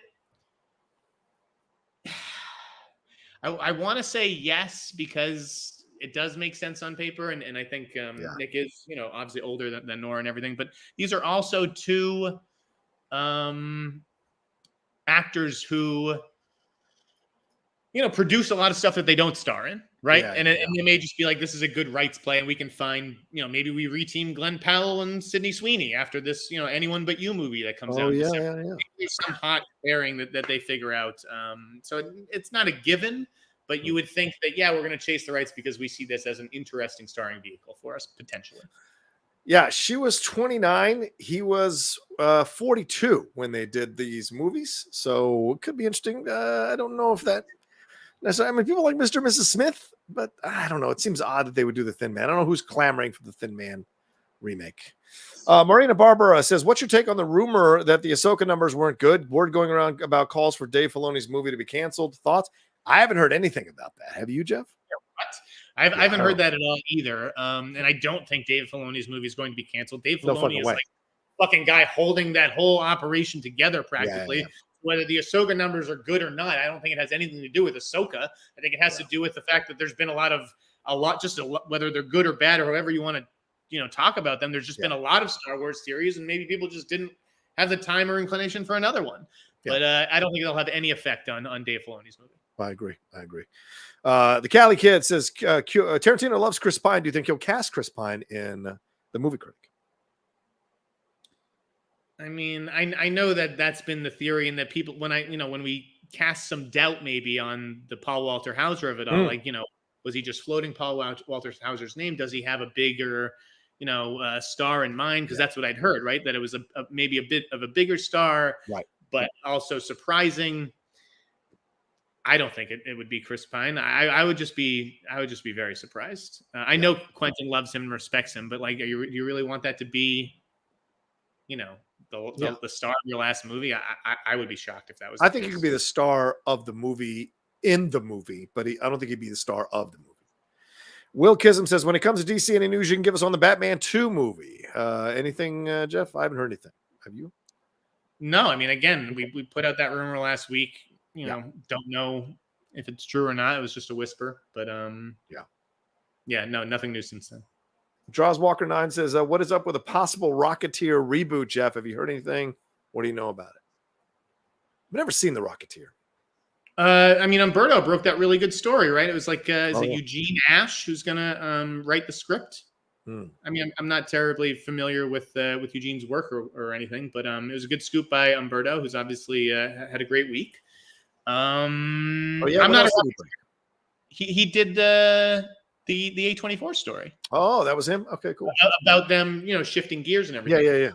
I want to say yes, because it does make sense on paper. And I think Nick is, obviously older than Nora and everything. But these are also two actors who, produce a lot of stuff that they don't star in, right? And it may just be like, this is a good rights play, and we can find, maybe we reteam Glenn Powell and Sydney Sweeney after this, Anyone But You movie that comes out. There's some hot pairing that they figure out. So it's not a given, but you would think that, we're going to chase the rights because we see this as an interesting starring vehicle for us, potentially. Yeah, she was 29. He was 42 when they did these movies. So it could be interesting. I don't know if that necessarily, I mean, people like Mr. and Mrs. Smith, but I don't know. It seems odd that they would do the Thin Man. I don't know who's clamoring for the Thin Man remake. Marina Barbara says, what's your take on the rumor that the Ahsoka numbers weren't good? Word going around about calls for Dave Filoni's movie to be canceled. Thoughts? I haven't heard anything about that. Have you, Jeff? I haven't heard that at all either. And I don't think Dave Filoni's movie is going to be canceled. Dave Filoni is like fucking guy holding that whole operation together practically. Whether the Ahsoka numbers are good or not, I don't think it has anything to do with Ahsoka. I think it has to do with the fact that there's been whether they're good or bad or however you want to, talk about them. There's just been a lot of Star Wars series, and maybe people just didn't have the time or inclination for another one. But I don't think it'll have any effect on Dave Filoni's movie. I agree. The Cali Kid says, Tarantino loves Chris Pine. Do you think he'll cast Chris Pine in The Movie Critic? I mean, I know that's been the theory, and that people, when we cast some doubt maybe on the Paul Walter Hauser of it all, was he just floating Paul Walter Hauser's name? Does he have a bigger, star in mind? Because that's what I'd heard, right? That it was maybe a bit of a bigger star, right? But also surprising. I don't think it would be Chris Pine. I would just be very surprised. I know Quentin loves him and respects him, but like, do you really want that to be, the star of your last movie? I would be shocked if that was. I think he could be the star of the movie in the movie, but I don't think he'd be the star of the movie. Will Kism says, when it comes to DC, any news you can give us on the Batman 2 movie? Anything, Jeff? I haven't heard anything. Have you? No, I mean, again, we put out that rumor last week. Don't know if it's true or not. It was just a whisper, but no, nothing new since then. Draws Walker 9 says, what is up with a possible Rocketeer reboot, Jeff? Have you heard anything? What do you know about it? I've never seen the Rocketeer. I mean, Umberto broke that really good story, right? It was like, is it yeah. Eugene Ash who's gonna write the script? I mean, I'm not terribly familiar with Eugene's work or anything, but it was a good scoop by Umberto, who's obviously had a great week. I'm not. He did the A24 story. Oh, that was him. Okay, cool. About them, shifting gears and everything. Yeah.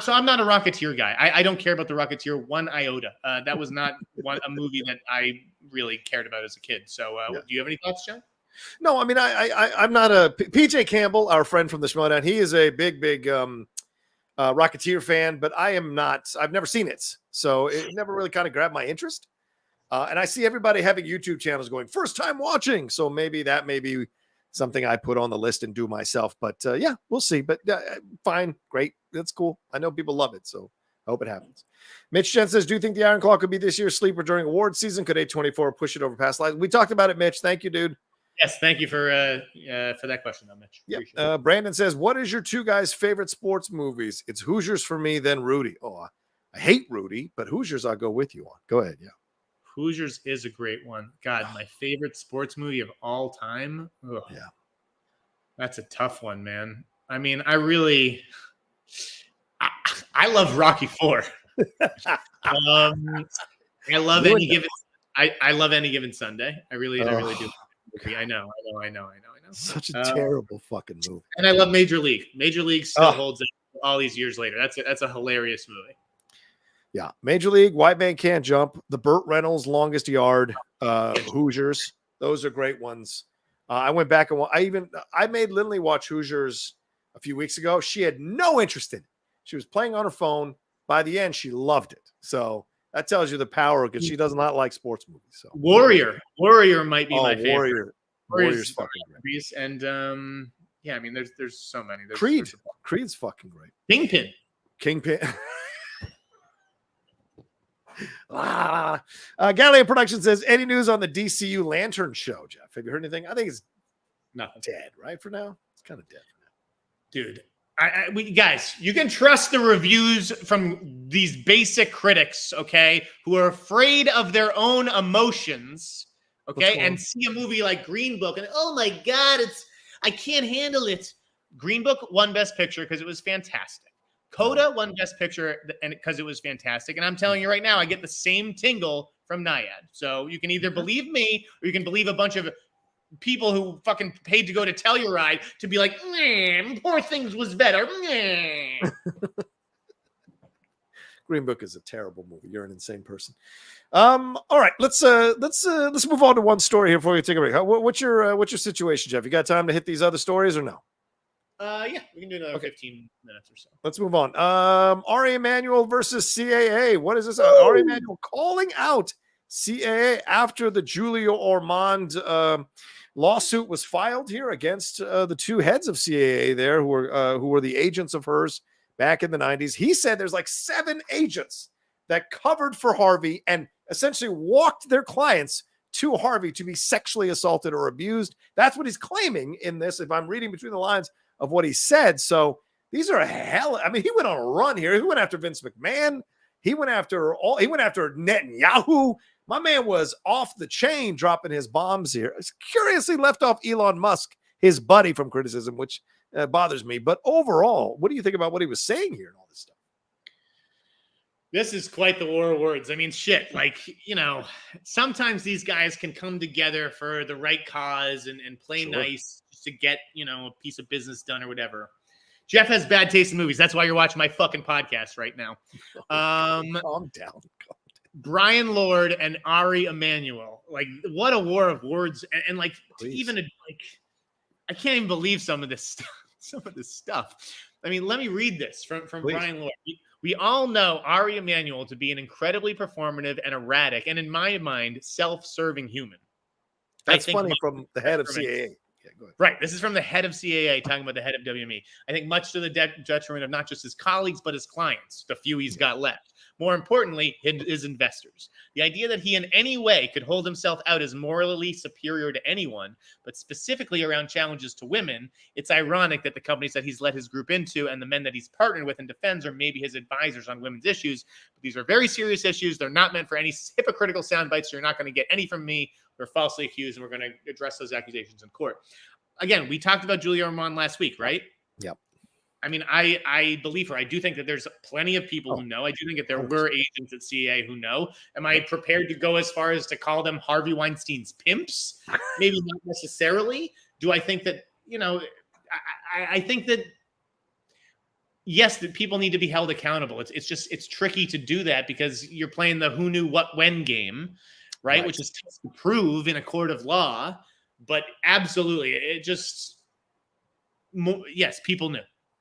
So I'm not a Rocketeer guy. I don't care about the Rocketeer one iota. That was not a movie that I really cared about as a kid. So do you have any thoughts, John? No, I mean, I'm not a PJ Campbell, our friend from the Schmodown. He is a big Rocketeer fan, but I am not. I've never seen it, so it never really kind of grabbed my interest. And I see everybody having YouTube channels going first time watching, so maybe that may be something I put on the list and do myself. But yeah, we'll see. But fine, great, that's cool. I know people love it, so I hope it happens. Mitch Jen says, do you think the Iron Claw could be this year's sleeper during award season? Could A24 push it over past lives? We talked about it, Mitch. Thank you, dude. Yes, thank you for that question, though, Mitch. Yeah. Brandon says, what is your two guys' favorite sports movies? It's Hoosiers for me, then Rudy. Oh, I hate Rudy, but Hoosiers I'll go with you on. Go ahead, yeah. Hoosiers is a great one. God, my favorite sports movie of all time. Ugh. Yeah. That's a tough one, man. I mean, I love Rocky IV. I love any given Sunday. I really do. I know. Such a terrible fucking movie. And I love Major League. Major League still holds it all these years later. That's a hilarious movie. Yeah, Major League, White Man Can't Jump, the Burt Reynolds Longest Yard, Hoosiers. Those are great ones. I went back and I made Lindley watch Hoosiers a few weeks ago. She had no interest in it. She was playing on her phone. By the end, she loved it. So that tells you the power, because she does not like sports movies. So Warrior might be my favorite. Warrior's fucking great. And I mean, there's so many. Creed's fucking great. Kingpin. Galileo Production says, any news on the DCU Lantern show, Jeff? Have you heard anything? I think it's nothing. Dead, right? For now, it's kind of dead for now. Dude, guys, you can trust the reviews from these basic critics, okay, who are afraid of their own emotions, okay, and see a movie like Green Book and, oh my God, I can't handle it. Green Book won Best Picture because it was fantastic. Coda won Best Picture because it was fantastic. And I'm telling you right now, I get the same tingle from Naiad. So you can either believe me or you can believe a bunch of people who fucking paid to go to Telluride to be like, Poor Things was better. Green Book is a terrible movie. You're an insane person. All right, let's move on to one story here before we take a break. What's your situation, Jeff? You got time to hit these other stories or no? Yeah, we can do another 15 minutes or so. Let's move on. Ari Emanuel versus CAA. What is this? Ari Emanuel calling out CAA after the Julia Ormond lawsuit was filed here against the two heads of CAA there, who were the agents of hers back in the 90s. He said there's like 7 agents that covered for Harvey and essentially walked their clients to Harvey to be sexually assaulted or abused. That's what he's claiming in this, if I'm reading between the lines of what he said. So these are I mean, he went on a run here. He went after Vince McMahon. He went after Netanyahu. My man was off the chain dropping his bombs here. It's curiously left off Elon Musk, his buddy, from criticism, which bothers me. But overall, what do you think about what he was saying here and all this stuff? This is quite the war of words. I mean, shit, like, sometimes these guys can come together for the right cause and play nice just to get, a piece of business done or whatever. Jeff has bad taste in movies. That's why you're watching my fucking podcast right now. Calm down. Brian Lord and Ari Emanuel. Like, what a war of words. And like, I can't even believe some of this stuff. I mean, let me read this from Brian Lord. We all know Ari Emanuel to be an incredibly performative and erratic, and in my mind, self-serving human. That's funny from the head of CAA. Yeah, go ahead. Right. This is from the head of CAA talking about the head of WME. I think much to the detriment of not just his colleagues, but his clients, the few he's got left. More importantly, his investors. The idea that he in any way could hold himself out as morally superior to anyone, but specifically around challenges to women, it's ironic that the companies that he's led his group into and the men that he's partnered with and defends are maybe his advisors on women's issues. But these are very serious issues. They're not meant for any hypocritical sound bites. So you're not going to get any from me. We're falsely accused, and we're going to address those accusations in court. Again, we talked about Julia Ormond last week, right? Yep. I mean, I believe her. I do think that there's plenty of people who know. I do think that there were agents at CAA who know. Am I prepared to go as far as to call them Harvey Weinstein's pimps? Maybe not necessarily. Do I think that, I think that, yes, that people need to be held accountable. It's tricky to do that because you're playing the who knew what when game, right? Which is tough to prove in a court of law. But absolutely, yes, people knew.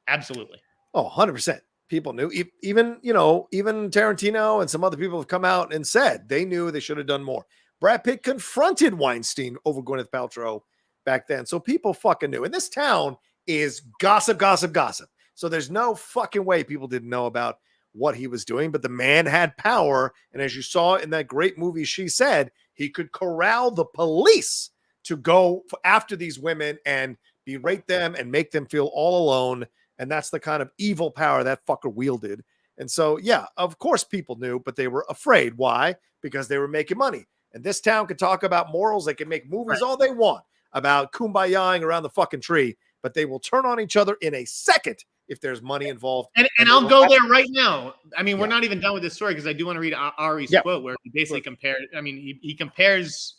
Absolutely. Oh, 100%. People knew. Even Tarantino and some other people have come out and said they knew they should have done more. Brad Pitt confronted Weinstein over Gwyneth Paltrow back then. So people fucking knew. And this town is gossip, gossip, gossip. So there's no fucking way people didn't know about what he was doing. But the man had power. And as you saw in that great movie, She Said, he could corral the police to go after these women and berate them and make them feel all alone. And that's the kind of evil power that fucker wielded. And so, yeah, of course people knew, but they were afraid. Why? Because they were making money. And this town could talk about morals. They can make movies all they want about kumbayaing around the fucking tree, but they will turn on each other in a second if there's money involved. And I'll go there right now. I mean, we're not even done with this story because I do want to read Ari's quote where he basically compared. I mean, he compares,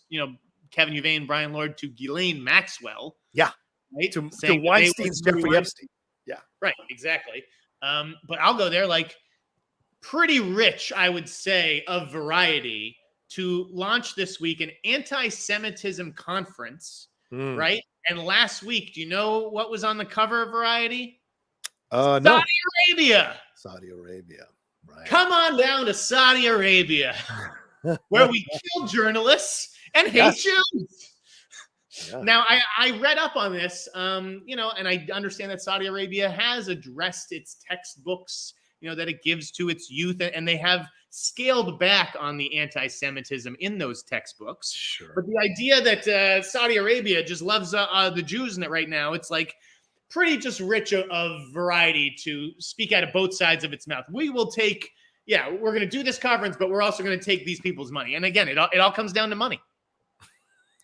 Kevin Huvain, Brian Lord to Ghislaine Maxwell. Yeah. Right. To Weinstein's Jeffrey Epstein. Yeah. Right. Exactly. But I'll go there pretty rich, I would say, of Variety to launch this week an anti-Semitism conference. Right. And last week, do you know what was on the cover of Variety? No. Saudi Arabia. Saudi Arabia. Right. Come on down to Saudi Arabia, where we kill journalists and hate Jews. Yeah. Now, I read up on this, and I understand that Saudi Arabia has addressed its textbooks, that it gives to its youth, and they have scaled back on the anti-Semitism in those textbooks. Sure. But the idea that Saudi Arabia just loves the Jews in it right now, it's pretty just rich of Variety to speak out of both sides of its mouth. We will take, we're going to do this conference, but we're also going to take these people's money. And again, it all comes down to money.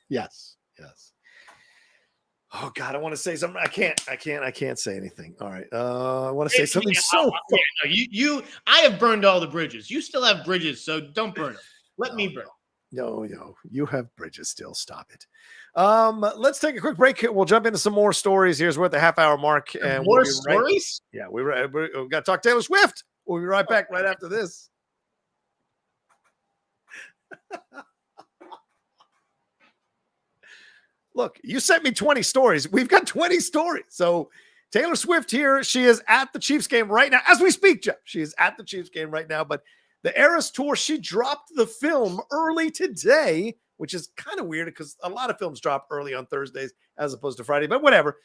Yes. Oh God, I want to say something. I can't say anything. All right. I want to say something. I have burned all the bridges. You still have bridges, so don't burn them. Let me burn. No, you have bridges still. Stop it. Let's take a quick break. We'll jump into some more stories. We're at the half-hour mark. And more stories? Yeah, we got to talk Taylor Swift. We'll be right back right after this. Look, you sent me 20 stories. We've got 20 stories. So Taylor Swift here, she is at the Chiefs game right now. As we speak, Jeff, she is at the Chiefs game right now. But the Eras Tour, she dropped the film early today, which is kind of weird because a lot of films drop early on Thursdays as opposed to Friday. But whatever.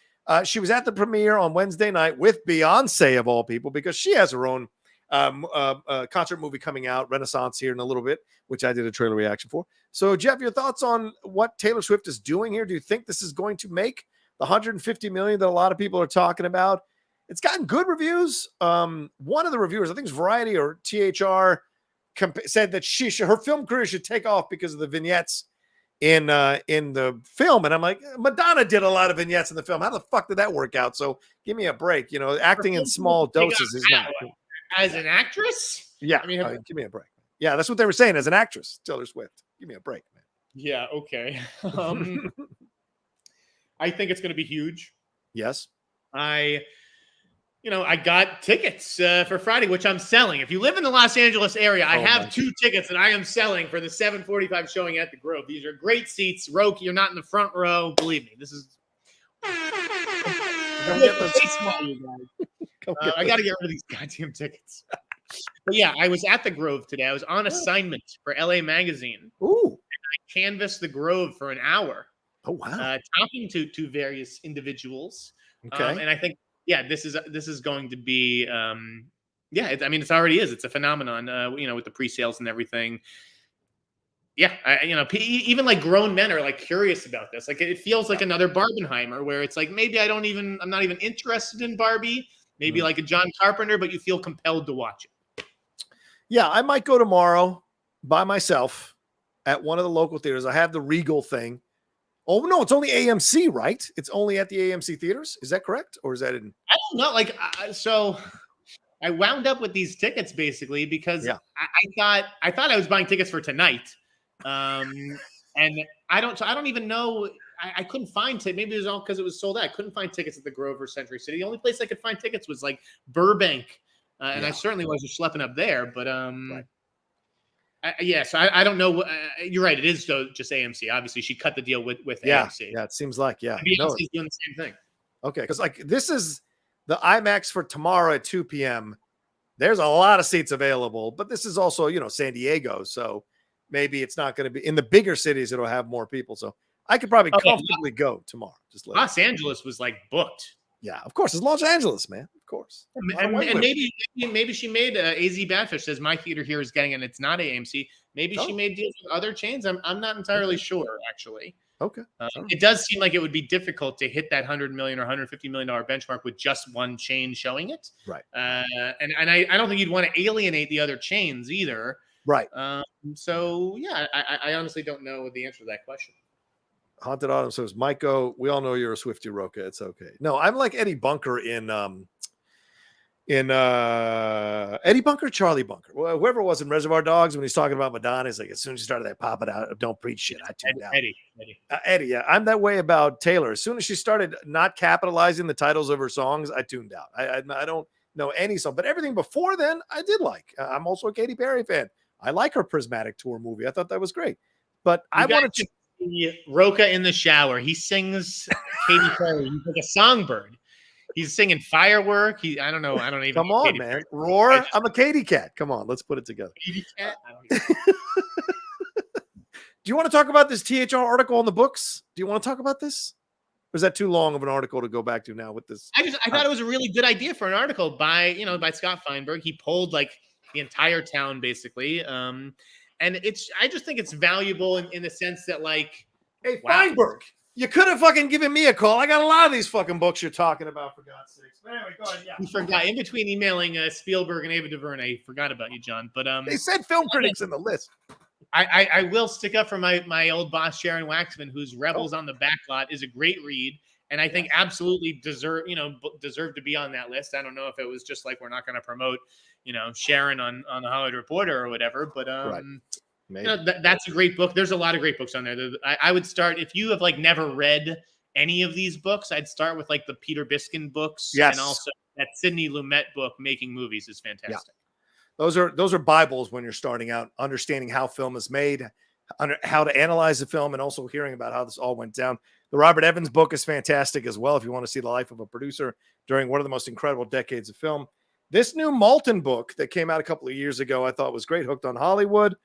She was at the premiere on Wednesday night with Beyonce, of all people, because she has her own concert movie coming out, Renaissance, here in a little bit, which I did a trailer reaction for. So, Jeff, your thoughts on what Taylor Swift is doing here? Do you think this is going to make the 150 million that a lot of people are talking about? It's gotten good reviews. One of the reviewers, I think it's Variety or THR, said that her film career should take off because of the vignettes in the film. And I'm like, Madonna did a lot of vignettes in the film. How the fuck did that work out? So give me a break. Acting in small doses is not cool. As an actress? Yeah. I mean, give me a break. Yeah, that's what they were saying as an actress, Taylor Swift. Give me a break, man. Yeah, okay. I think it's going to be huge. Yes. I got tickets for Friday, which I'm selling. If you live in the Los Angeles area, I have 2 tickets that I am selling for the 7:45 showing at the Grove. These are great seats. Roke, you're not in the front row. Believe me, this is... I got to get rid of these goddamn tickets. But yeah, I was at the Grove today. I was on assignment for LA Magazine. Ooh. And I canvassed the Grove for an hour. Oh, wow. Talking to various individuals. Okay. And I think, this is going to be, Yeah, I mean, it already is. It's a phenomenon, with the pre-sales and everything. Yeah, even like grown men are like curious about this. Like it feels like another Barbenheimer, where it's like maybe I'm not even interested in Barbie. Maybe like a John Carpenter, but you feel compelled to watch it. Yeah, I might go tomorrow by myself at one of the local theaters. I have the Regal thing. Oh no, it's only AMC, right? It's only at the AMC theaters. Is that correct, or is that in? I don't know. Like, so I wound up with these tickets basically because I thought I was buying tickets for tonight. And I don't even know. I couldn't find tickets. Maybe it was all because it was sold out. I couldn't find tickets at the Grover Century City. The only place I could find tickets was like Burbank, and I certainly wasn't schlepping up there. But so I don't know. You're right. It is though just AMC. Obviously, she cut the deal with AMC. Yeah, it seems like AMC's doing the same thing. Okay, because like this is the IMAX for tomorrow at 2 p.m. There's a lot of seats available, but this is also San Diego, so maybe it's not going to be in the bigger cities. It'll have more people, so I could probably comfortably go tomorrow. Just Los Angeles was like booked. Yeah, of course, it's Los Angeles, man. Of course, and maybe she made AZ Badfish says my theater here is getting it. And it's not AMC. Maybe she made deals with other chains. I'm not entirely sure actually. Okay. It does seem like it would be difficult to hit that $100 million or $150 million benchmark with just one chain showing it. Right. And I don't think you'd want to alienate the other chains either. Right. So yeah, I honestly don't know the answer to that question. Haunted Autumn says, Maiko, we all know you're a Swiftie Rocha. It's okay. No, I'm like Eddie Bunker in Eddie Bunker, Charlie Bunker, whoever it was in Reservoir Dogs when he's talking about Madonna. He's like, as soon as you started that pop it out, don't preach shit, I tuned out. Eddie, yeah, I'm that way about Taylor. As soon as she started not capitalizing the titles of her songs, I tuned out. I don't know any song, but everything before then, I did like. I'm also a Katy Perry fan. I like her Prismatic Tour movie. I thought that was great, but I wanted to. Rocha in the shower. He sings Katy Perry. He's like a songbird. He's singing Firework. I don't know. I don't even. Come on, Katy man. Perry. Roar. I'm a Katy cat. Come on. Let's put it together. Katy cat? I don't Do you want to talk about this THR article in the books? Do you want to talk about this? Or is that too long of an article to go back to now with this? I thought it was a really good idea for an article by Scott Feinberg. He polled like the entire town basically. And I just think it's valuable in the sense that like, hey, Feinberg, you could have fucking given me a call. I got a lot of these fucking books you're talking about, for God's sakes. But anyway, go ahead. Yeah. You forgot in between emailing Spielberg and Ava DuVernay. Forgot about you, John. But they said film critics in the list. I will stick up for my old boss Sharon Waxman, whose Rebels on the Backlot is a great read, and I think absolutely deserve to be on that list. I don't know if it was just like we're not going to promote Sharon on the Hollywood Reporter or whatever, but that's a great book. There's a lot of great books on there. I would start if you have like never read any of these books. I'd start with like the Peter Biskin books, and also that Sidney Lumet book, Making Movies, is fantastic. Yeah. Those are Bibles when you're starting out, understanding how film is made, how to analyze the film, and also hearing about how this all went down. The Robert Evans book is fantastic as well if you want to see the life of a producer during one of the most incredible decades of film. This new Maltin book that came out a couple of years ago, I thought was great. Hooked on Hollywood.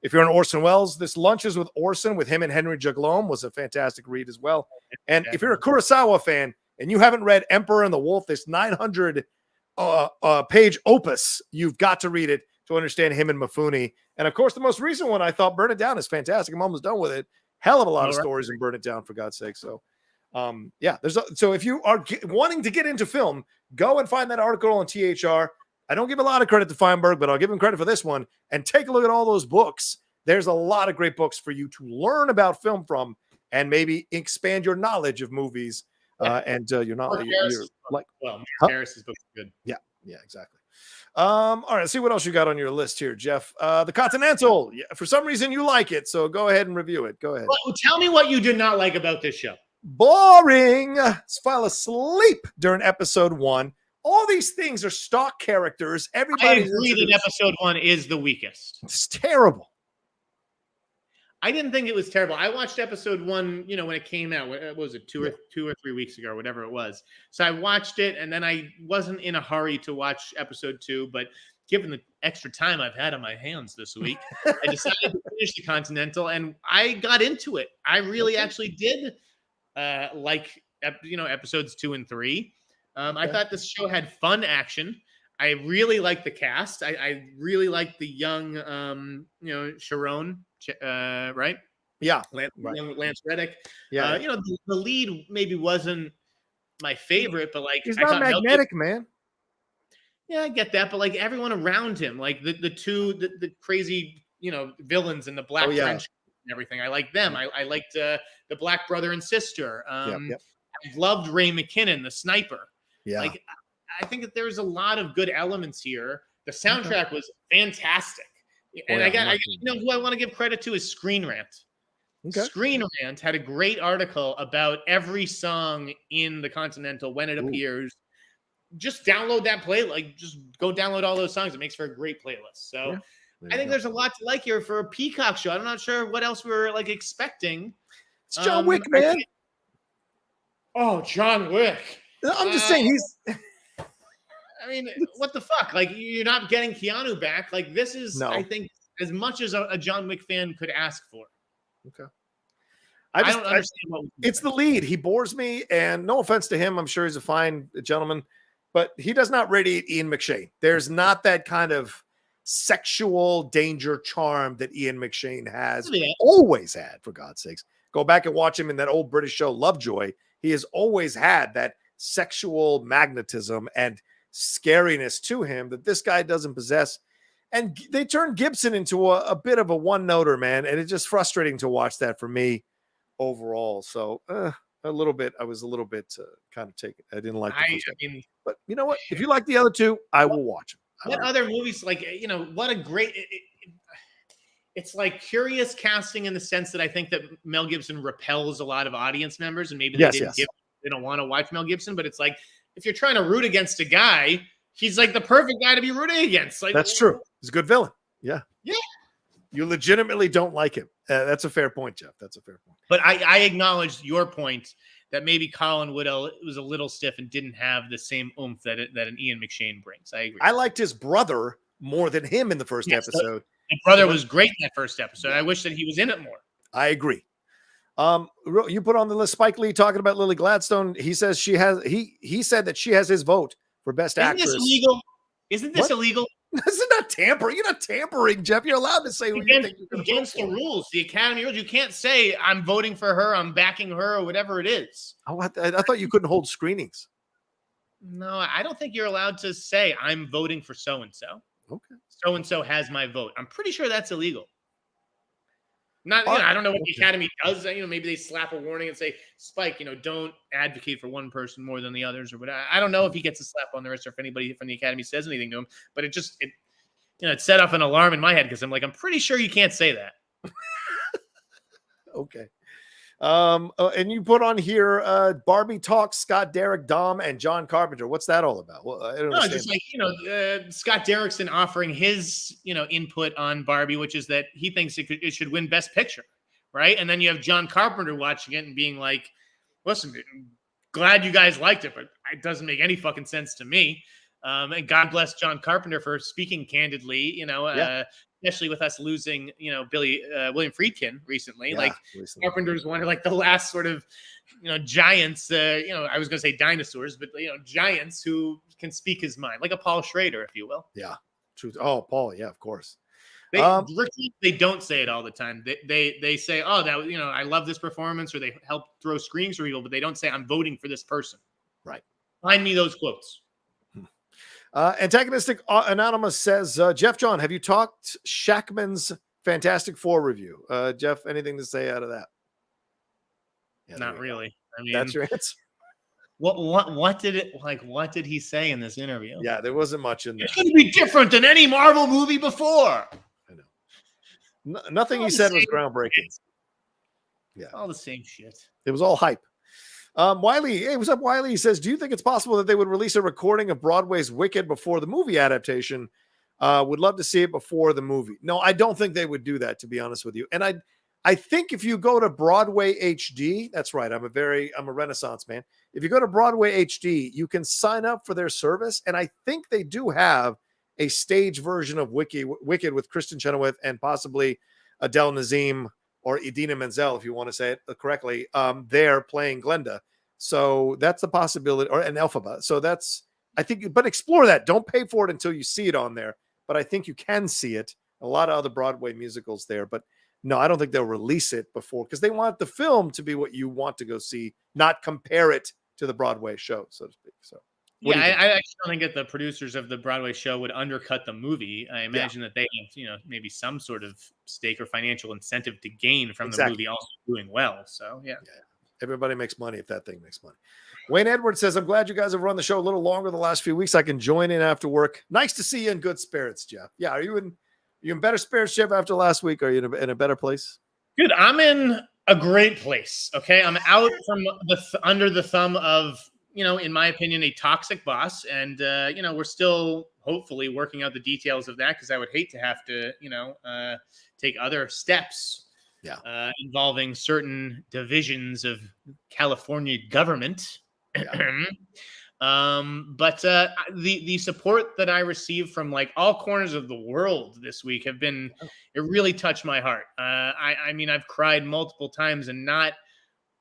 If you're an Orson Welles, this Lunches with Orson with him and Henry Jaglom was a fantastic read as well. And if you're a Kurosawa fan and you haven't read Emperor and the Wolf, this 900 page opus, you've got to read it to understand him and Mifune. And of course, the most recent one, I thought Burn It Down is fantastic. I'm almost done with it. Hell of a lot of stories in Burn It Down, for God's sake. So, so if you are wanting to get into film, go and find that article on THR. I don't give a lot of credit to Feinberg, but I'll give him credit for this one. And take a look at all those books. There's a lot of great books for you to learn about film from, and maybe expand your knowledge of movies. And you're not like Harris's book is good. Yeah, exactly. All right, let's see what else you got on your list here, Jeff. The Continental. Yeah, for some reason you like it, so go ahead and review it. Go ahead. Well, tell me what you did not like about this show. Boring. Fell asleep during episode 1. All these things are stock characters. Everybody I agree that episode 1 is the weakest. It's terrible. I didn't think it was terrible. I watched episode 1, when it came out. What was it, two or 3 weeks ago, or whatever it was. So I watched it, and then I wasn't in a hurry to watch episode 2. But given the extra time I've had on my hands this week, I decided to finish the Continental, and I got into it. I really actually did like episodes 2 and 3. I thought this show had fun action. I really like the cast. I really like the young, Sharon, right? Yeah, Young Lance Reddick. yeah. The lead maybe wasn't my favorite, but like He's I not thought magnetic, man. Yeah, I get that, but like everyone around him, like the crazy, villains in the black trench and everything. I like them. I liked the black brother and sister. I loved Ray McKinnon, the sniper. Yeah. Like I think that there's a lot of good elements here. The soundtrack was fantastic. And who I want to give credit to is Screen Rant. Okay. Screen Rant had a great article about every song in the Continental when it appears. Just download that play. Like, just go download all those songs. It makes for a great playlist. So I think there's a lot to like here for a Peacock show. I'm not sure what else we were like expecting. It's John Wick, man. John Wick. I'm just saying he's. I mean, what the fuck? Like, you're not getting Keanu back. Like, this is, I think, as much as a John Wick fan could ask for. Okay. I don't understand it's the lead. He bores me, and no offense to him, I'm sure he's a fine gentleman, but he does not radiate Ian McShane. There's not that kind of sexual danger charm that Ian McShane has always had, for God's sakes. Go back and watch him in that old British show, Lovejoy. He has always had that sexual magnetism and scariness to him that this guy doesn't possess. And they turned Gibson into a bit of a one-noter, man, and it's just frustrating to watch that for me overall. So I was a little bit kind of taken. I didn't like the but you know what? If you like the other two, I will watch them. What other movies, like, what a great it's like curious casting in the sense that I think that Mel Gibson repels a lot of audience members, and maybe they don't want to watch Mel Gibson, but it's like if you're trying to root against a guy, he's like the perfect guy to be rooting against. Like, that's true. He's a good villain. Yeah. Yeah. You legitimately don't like him. That's a fair point, Jeff. That's a fair point. But I acknowledge your point that maybe Colin Woodell was a little stiff and didn't have the same oomph that an Ian McShane brings. I agree. I liked his brother more than him in the first episode. His brother was great in that first episode. I wish that he was in it more. I agree. You put on the list Spike Lee talking about Lily Gladstone. He says he said that she has his vote for best actress. Isn't this illegal? Isn't this illegal? This is not tampering. You're not tampering, Jeff. You're allowed to say what you think. Against the rules, the Academy rules. You can't say I'm voting for her, I'm backing her, or whatever it is. Oh, I thought you couldn't hold screenings. No, I don't think you're allowed to say I'm voting for so and so. Okay. So and so has my vote. I'm pretty sure that's illegal. I don't know what the Academy does. Maybe they slap a warning and say, Spike, don't advocate for one person more than the others, or whatever. I don't know if he gets a slap on the wrist or if anybody from the Academy says anything to him, but it set off an alarm in my head because I'm pretty sure you can't say that. Okay. And you put on here Barbie talks Scott Derrick, Dom, and John Carpenter. What's that all about? Well, I don't know. Just like Scott Derrickson offering his input on Barbie, which is that he thinks it should win Best Picture, right? And then you have John Carpenter watching it and being like, "Listen, glad you guys liked it, but it doesn't make any fucking sense to me." And God bless John Carpenter for speaking candidly, especially with us losing, William Friedkin recently. Carpenter's one of the last sort of, giants, I was going to say dinosaurs, but, giants who can speak his mind, like a Paul Schrader, if you will. Yeah. True. Oh, Paul. Yeah, of course. They don't say it all the time. They say, oh, that, I love this performance, or they help throw screens for people, but they don't say I'm voting for this person. Right. Find me those quotes. Antagonistic Anonymous says, Jeff John, have you talked Shackman's Fantastic Four review? Jeff, anything to say out of that? Yeah, not really. I mean, that's your answer. What did he say in this interview? Yeah, there wasn't much in there. It's going to be different than any Marvel movie before. I know. Nothing he said was groundbreaking. Yeah, all the same shit. It was all hype. Wiley, hey, what's up, Wiley? He says, do you think it's possible that they would release a recording of Broadway's Wicked before the movie adaptation? Would love to see it before the movie. No, I don't think they would do that, to be honest with you. And I think if you go to Broadway HD, that's right. I'm a Renaissance man. If you go to Broadway HD, you can sign up for their service. And I think they do have a stage version of Wicked with Kristen Chenoweth and possibly Adele Nazim or Idina Menzel, if you want to say it correctly, they're playing Glenda. So that's a possibility, or an Elphaba. So that's I think, but explore that. Don't pay for it until you see it on there. But I think you can see it. A lot of other Broadway musicals there, but no, I don't think they'll release it before because they want the film to be what you want to go see, not compare it to the Broadway show, so to speak. So, yeah, I actually don't think that the producers of the Broadway show would undercut the movie. I imagine that they have, maybe some sort of stake or financial incentive to gain from the movie also doing well. So, yeah. Everybody makes money if that thing makes money. Wayne Edwards says, I'm glad you guys have run the show a little longer the last few weeks. I can join in after work. Nice to see you in good spirits, Jeff. Yeah, are you in better spirits, Jeff, after last week? Are you in a better place? Dude, I'm in a great place. Okay, I'm out from under the thumb of, in my opinion, a toxic boss, and we're still hopefully working out the details of that because I would hate to have to, take other steps. Involving certain divisions of California government. But the support that I received from like all corners of the world this week have been, it really touched my heart. I mean, I've cried multiple times, and not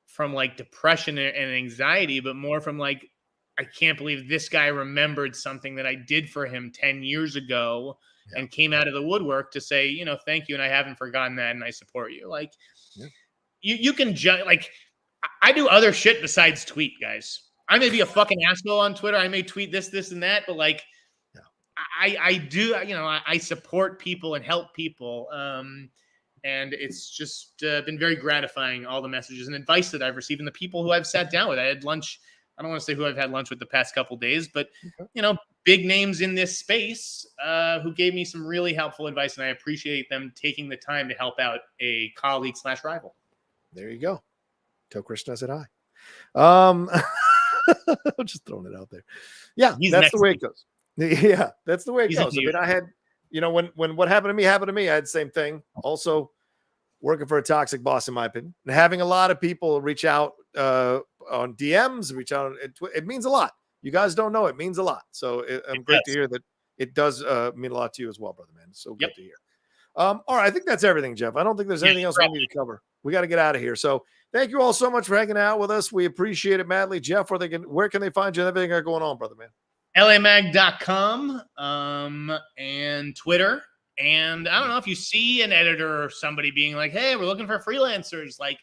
from like depression and anxiety, but more from like, I can't believe this guy remembered something that I did for him 10 years ago and came out of the woodwork to say, thank you. And I haven't forgotten that. And I support you. Like you can like, I do other shit besides tweet, guys. I may be a fucking asshole on Twitter. I may tweet this, and that, but like, I do, I support people and help people. And it's just been very gratifying, all the messages and advice that I've received and the people who I've sat down with. I had lunch. I don't want to say who I've had lunch with the past couple of days, but, big names in this space who gave me some really helpful advice. And I appreciate them taking the time to help out a colleague / rival. There you go. Tell Krishna said hi. I'm just throwing it out there. Yeah, that's the way it goes. Yeah, that's the way it goes. I mean, I had, when what happened to me, I had the same thing. Also working for a toxic boss, in my opinion, and having a lot of people reach out on DMs, reach out. It means a lot. You guys don't know. It means a lot. So I'm great to hear that it does mean a lot to you as well, brother, man. It's so good to hear. All right. I think that's everything, Jeff. I don't think there's anything else we need to cover. We got to get out of here. So thank you all so much for hanging out with us. We appreciate it madly. Jeff, where can they find you? Everything going on, brother, man? LAMag.com and Twitter. And I don't know if you see an editor or somebody being like, hey, we're looking for freelancers. Like,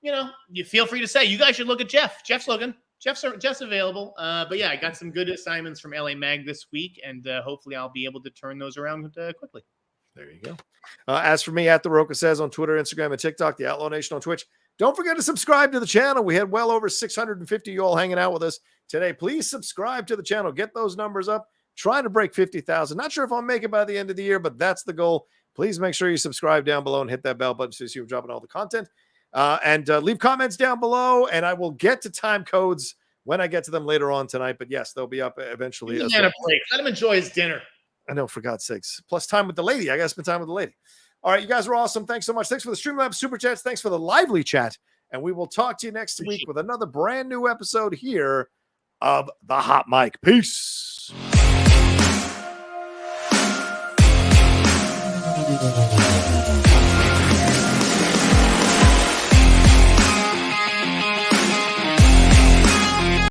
you feel free to say, you guys should look at Jeff. Jeff's looking. Jeff's available. But yeah, I got some good assignments from LA Mag this week, and hopefully I'll be able to turn those around quickly. There you go. As for me, at The Rocha Says on Twitter, Instagram, and TikTok, the Outlaw Nation on Twitch. Don't forget to subscribe to the channel. We had well over 650 of you all hanging out with us today. Please subscribe to the channel. Get those numbers up. Trying to break 50,000. Not sure if I'll make it by the end of the year, but that's the goal. Please make sure you subscribe down below and hit that bell button so you see we're dropping all the content. And leave comments down below, and I will get to time codes when I get to them later on tonight. But yes, they'll be up eventually. Let him enjoy his dinner. I know, for God's sakes. Plus time with the lady. I got to spend time with the lady. All right, you guys are awesome. Thanks so much. Thanks for the Streamlabs Super Chats. Thanks for the lively chat. And we will talk to you next week with another brand new episode here of The Hot Mic. Peace.